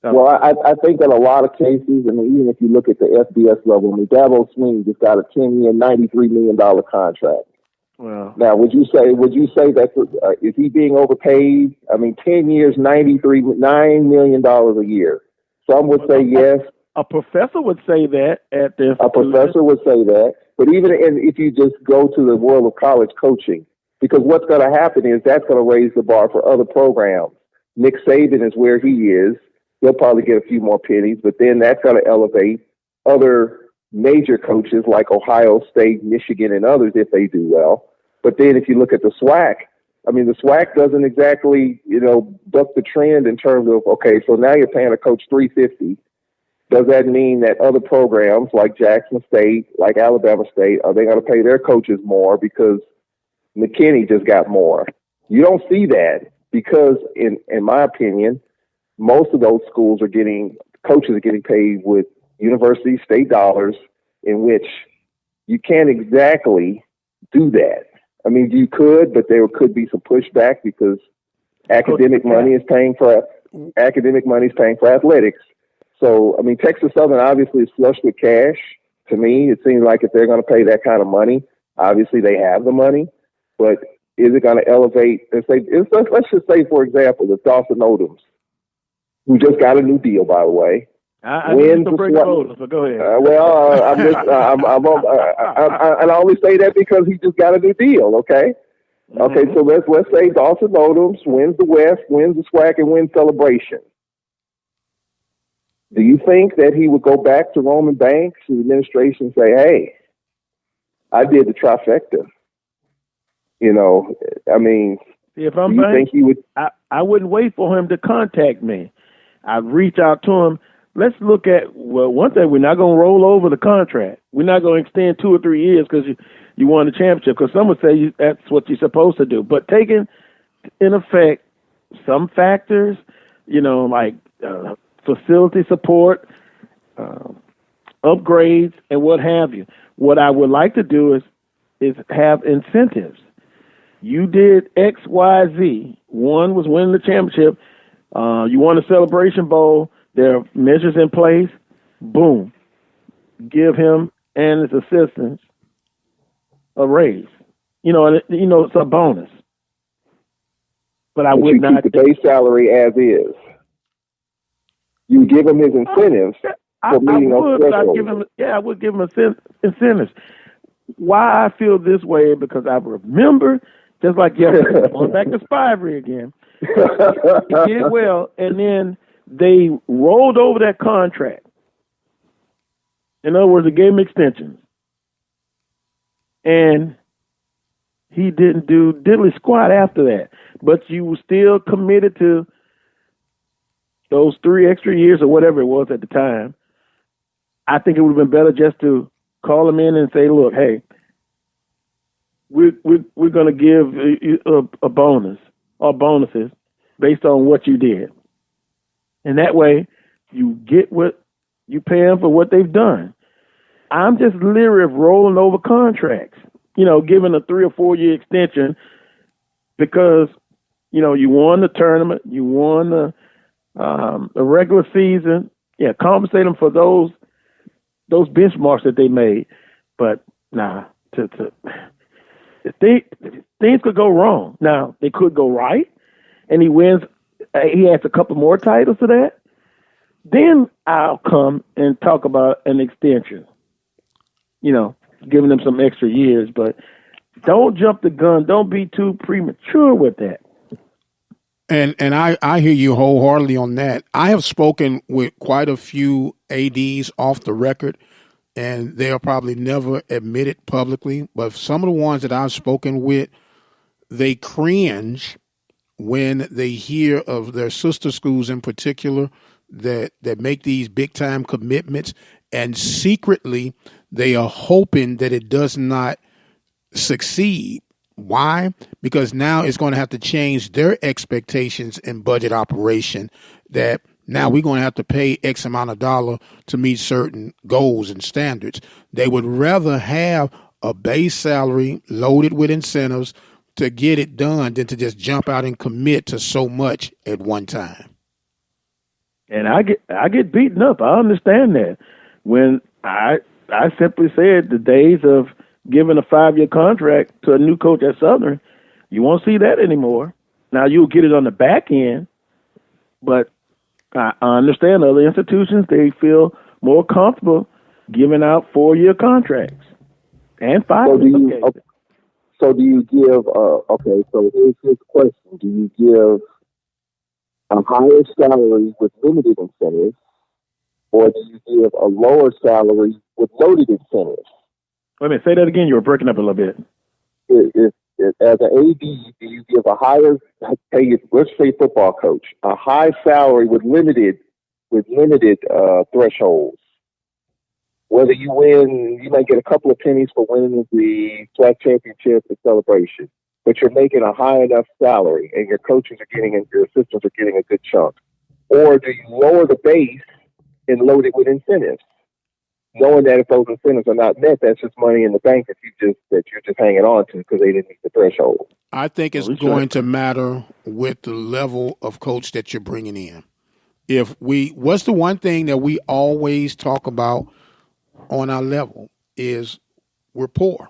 Well, I think in a lot of cases, even if you look at the FBS level, Dabo Sweeney just got a 10-year, $93 million contract. Well, now, would you say that is he being overpaid? 10 years, $9 million a year. Some would say yes. A professor would say that at the A professor would say that. But even if you just go to the world of college coaching, because what's going to happen is that's going to raise the bar for other programs. Nick Saban is where he is. He'll probably get a few more pennies, but then that's going to elevate other major coaches like Ohio State, Michigan, and others if they do well. But then if you look at the SWAC, the SWAC doesn't exactly, buck the trend in terms of, okay, so now you're paying a coach $350. Does that mean that other programs like Jackson State, like Alabama State, are they going to pay their coaches more because McKinney just got more? You don't see that because, in my opinion, most of those schools coaches are getting paid with university state dollars, in which you can't exactly do that. You could, but there could be some pushback because academic money is paying for athletics. So, Texas Southern obviously is flush with cash. To me, it seems like if they're going to pay that kind of money, obviously they have the money. But is it going to elevate? Let's just say, for example, the Dawson Odoms, who just got a new deal, by the way. I need to break the so go ahead. And I only say that because he just got a new deal. Okay. Mm-hmm. Okay. So let's say Dawson Odoms wins the West, wins the SWAC, and wins Celebration. Do you think that he would go back to Roman Banks, the administration, and say, "Hey, I did the trifecta"? If I'm Banks, think he would? I wouldn't wait for him to contact me. I'd reach out to him. Let's look at, one thing, we're not going to roll over the contract. We're not going to extend 2 or 3 years because you won the championship, because some would say that's what you're supposed to do. But taking, in effect, some factors, like facility support, upgrades, and what have you. What I would like to do is have incentives. You did X, Y, Z. One was winning the championship. You won the Celebration Bowl. There are measures in place. Boom. Give him and his assistants a raise. It's a bonus. But I would not keep the base salary as is. You give him his incentives for meeting those thresholds. I would give him incentives. Why I feel this way, because I remember, just like yesterday, going back to Spivery again, he did well, and then they rolled over that contract. In other words, they gave him extensions. And he didn't do diddly squat after that. But you were still committed to those 3 extra years or whatever it was at the time. I think it would have been better just to call him in and say, look, hey, we're going to give you a bonus or bonuses based on what you did. And that way you get what you pay them for what they've done. I'm just leery of rolling over contracts, giving a 3 or 4 year extension because, you won the tournament, you won the regular season. Yeah, compensate them for those benchmarks that they made. But things could go wrong. Now, they could go right, and he wins. He adds a couple more titles to that. Then I'll come and talk about an extension, giving them some extra years. But don't jump the gun. Don't be too premature with that. And I hear you wholeheartedly on that. I have spoken with quite a few ADs off the record, and they'll probably never admit it publicly. But some of the ones that I've spoken with, they cringe when they hear of their sister schools in particular that make these big time commitments, and secretly they are hoping that it does not succeed. Why? Because now it's going to have to change their expectations in budget operation, that now we're going to have to pay X amount of dollar to meet certain goals and standards. They would rather have a base salary loaded with incentives to get it done than to just jump out and commit to so much at one time. And I get beaten up. I understand that. When I simply said the days of giving a 5-year contract to a new coach at Southern, you won't see that anymore. Now you'll get it on the back end, but I understand other institutions, they feel more comfortable giving out 4-year contracts and 5 years. So do you give, so here's his question. Do you give a higher salary with limited incentives, or do you give a lower salary with loaded incentives? Wait a minute, say that again. You were breaking up a little bit. As an AD, do you give a higher, let's say football coach, a high salary with limited thresholds? Whether you win, you might get a couple of pennies for winning the flag championship and celebration, but you're making a high enough salary, and your coaches are getting and your assistants are getting a good chunk. Or do you lower the base and load it with incentives, knowing that if those incentives are not met, that's just money in the bank that you're just hanging on to because they didn't meet the threshold? I think it's going to matter with the level of coach that you're bringing in. What's the one thing that we always talk about on our level is we're poor,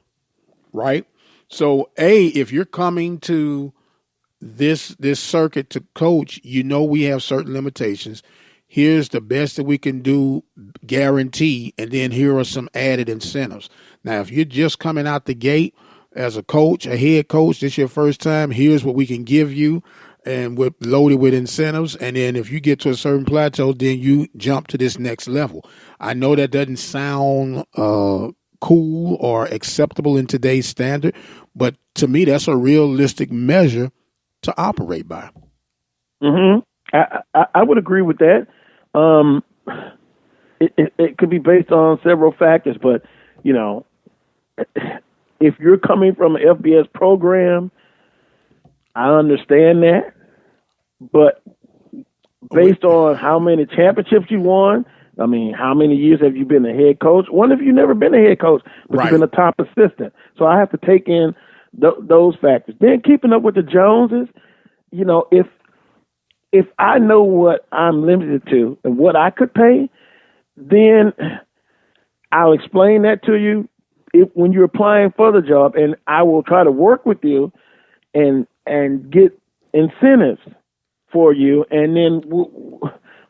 right? So, if you're coming to this circuit to coach, we have certain limitations. Here's the best that we can do, guarantee, and then here are some added incentives. Now, if you're just coming out the gate as a coach, a head coach, this is your first time, here's what we can give you, and we're loaded with incentives. And then if you get to a certain plateau, then you jump to this next level. I know that doesn't sound cool or acceptable in today's standard, but to me, that's a realistic measure to operate by. Mm-hmm. I would agree with that. It could be based on several factors, but if you're coming from an FBS program, I understand that. But based on how many championships you won, I mean, how many years have you been a head coach? What if you've never been a head coach, but right. You've been a top assistant? So I have to take in those factors. Then keeping up with the Joneses, if I know what I'm limited to and what I could pay, then I'll explain that to you when you're applying for the job, and I will try to work with you and get incentives for you, and then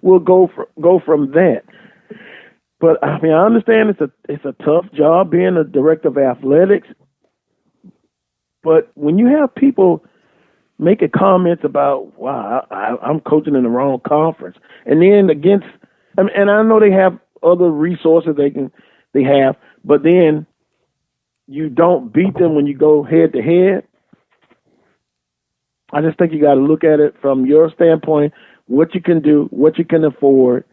we'll go from that. But I mean, I understand it's a tough job being a director of athletics, but when you have people making comments about, wow, I'm coaching in the wrong conference, and then and I know they have other resources they have, but then you don't beat them when you go head to head. I just think you got to look at it from your standpoint, what you can do, what you can afford.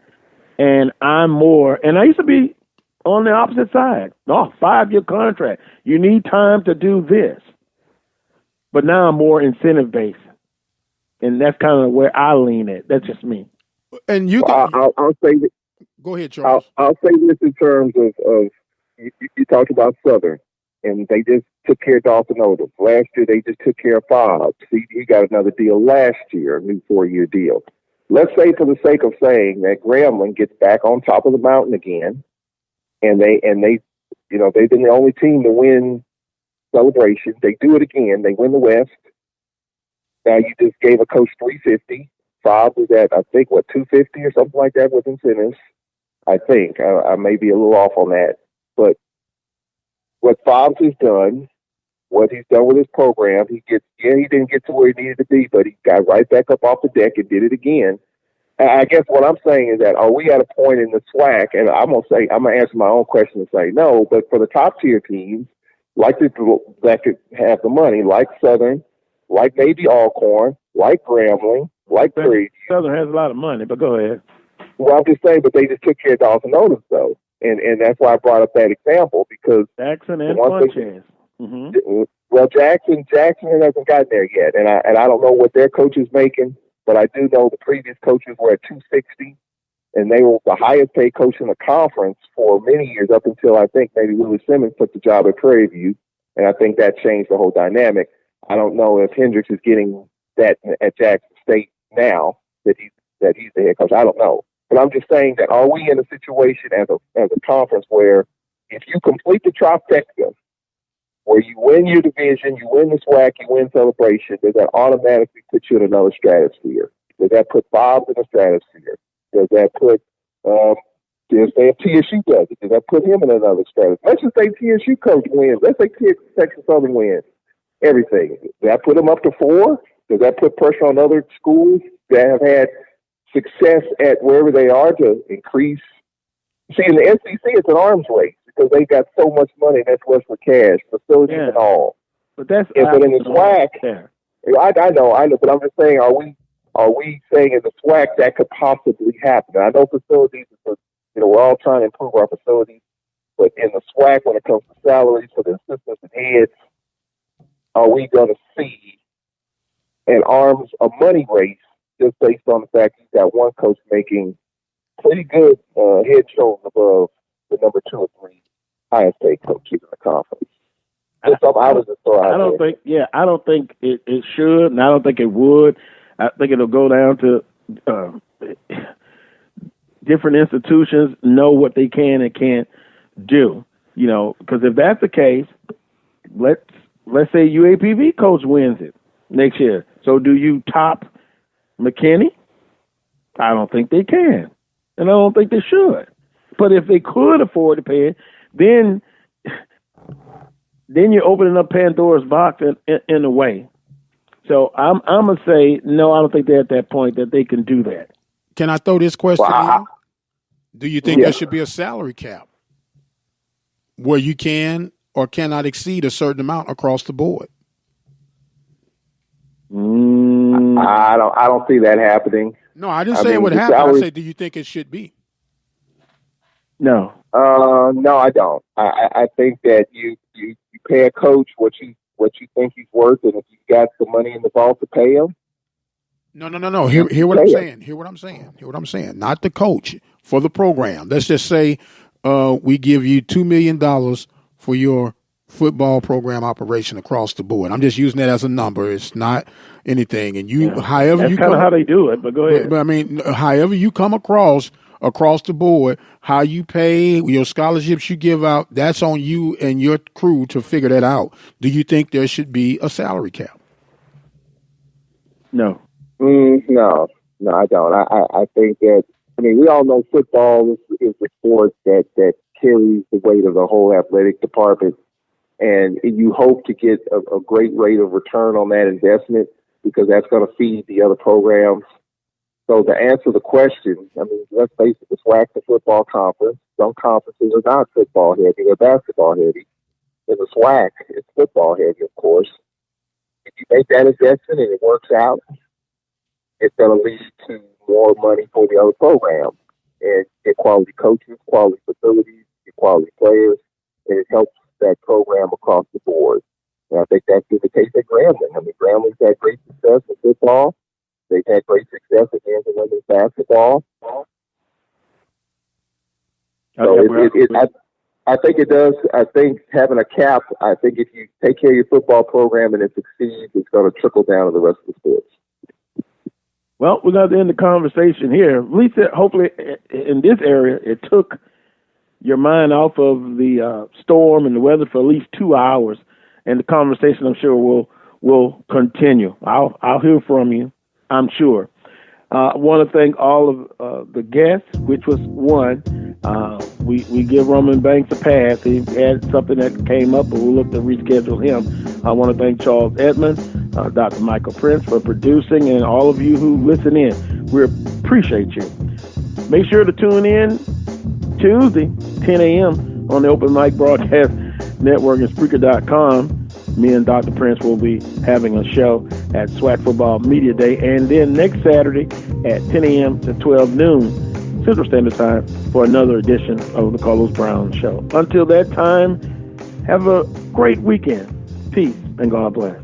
And I'm more, and I used to be on the opposite side. Oh, 5-year contract. You need time to do this. But now I'm more incentive based. And that's kind of where I lean at. That's just me. And you Well, I'll say that. go ahead, Charles. I'll say this in terms of you talked about Southern, and they just took care of Dalton Odom. Last year, they just took care of Fobbs. He got another deal last year, a new 4-year deal. Let's say, for the sake of saying, that Grambling gets back on top of the mountain again, and they've been the only team to win Celebration. They do it again. They win the West. Now you just gave a coach $350. Fobbs was at, I think, $250 or something like that with incentives. I think I may be a little off on that, but what Fobbs has done, what he's done with his program, he didn't get to where he needed to be, but he got right back up off the deck and did it again. And I guess what I'm saying is that, are we at a point in the SWAC? And I'm gonna answer my own question and say no. But for the top tier teams, like that could have the money, like Southern, like maybe Alcorn, like Grambling, like Prairie. Southern has a lot of money, but go ahead. Well, I'm just saying, but they just took care of Dalton Odom, though. And that's why I brought up that example, because Jackson and Funches. Mm-hmm. Well, Jackson hasn't gotten there yet, and I don't know what their coach is making, but I do know the previous coaches were at $260, and they were the highest paid coach in the conference for many years, up until I think maybe Willie Simmons took the job at Prairie View, and I think that changed the whole dynamic. I don't know if Hendricks is getting that at Jackson State now that he's the head coach. I don't know. But I'm just saying that, are we in a situation as a conference where if you complete the trifecta, where you win your division, you win the SWAC, you win Celebration, does that automatically put you in another stratosphere? Does that put Bob in a stratosphere? Does that put, say if TSU does it, does that put him in another stratosphere? Let's just say TSU coach wins. Let's say Texas Southern wins everything. Does that put him up to 4? Does that put pressure on other schools that have had success at wherever they are to increase? See, in the SEC, it's an arms race because they got so much money. That's what's for cash, facilities and all. But that's but in the SWAC, I know. But I'm just saying, are we saying in the SWAC that could possibly happen? I know facilities, we're all trying to improve our facilities, but in the SWAC, when it comes to salaries for the assistants and heads, are we going to see a money race just based on the fact you've got one coach making pretty good head shoulders above the number 2 or 3 highest paid coaches in the conference? I don't think it should, and I don't think it would. I think it'll go down to different institutions know what they can and can't do. Because if that's the case, let's say UAPV coach wins it next year. So do you top McKinney? I don't think they can, and I don't think they should. But if they could afford to pay it, then you're opening up Pandora's box in a way. So I'm gonna say no. I don't think they're at that point that they can do that. Can I throw this question in? Do you think there should be a salary cap where you can or cannot exceed a certain amount across the board? I don't see that happening. No, I didn't say it would happen. I said, do you think it should be? No. No, I don't. I think that you pay a coach what you think he's worth, and if you've got the money in the vault to pay him. No. Hear what I'm saying. Hear what I'm saying. Not the coach, for the program. Let's just say we give you $2 million for your football program operation across the board. I'm just using that as a number. It's not anything. And however that's kind of how they do it. But go ahead. But I mean, however you come across the board, how you pay, your scholarships you give out, that's on you and your crew to figure that out. Do you think there should be a salary cap? No. No, I don't. I think that, we all know football is the sport that carries the weight of the whole athletic department. And you hope to get a great rate of return on that investment because that's going to feed the other programs. So to answer the question, let's face it, the SWAC, the football conference, some conferences are not football heavy, they're basketball heavy. in the SWAC, it's football heavy, of course. If you make that investment and it works out, it's going to lead to more money for the other programs. And get quality coaches, quality facilities, get quality players, and it helps that program across the board. And I think that's been the case at Grambling. I mean, Grambling's had great success in football. They've had great success in women's basketball. I think it does. I think having a cap, I think if you take care of your football program and it succeeds, it's going to trickle down to the rest of the sports. Well, we're going to end the conversation here. At least, hopefully, in this area, it took your mind off of the storm and the weather for at least 2 hours, and the conversation, I'm sure, will continue. I'll hear from you, I'm sure. I want to thank all of the guests, which was one. We give Roman Banks a pass. He had something that came up, but we'll look to reschedule him. I want to thank Charles Edmond, Dr. Michael Prince for producing, and all of you who listen in. We appreciate you. Make sure to tune in Tuesday, 10 a.m. on the Open Mic Broadcast Network and Spreaker.com. Me and Dr. Prince will be having a show at SWAC Football Media Day, and then next Saturday at 10 a.m. to 12 noon Central Standard Time for another edition of the Carlos Brown Show. Until that time, have a great weekend. Peace and God bless.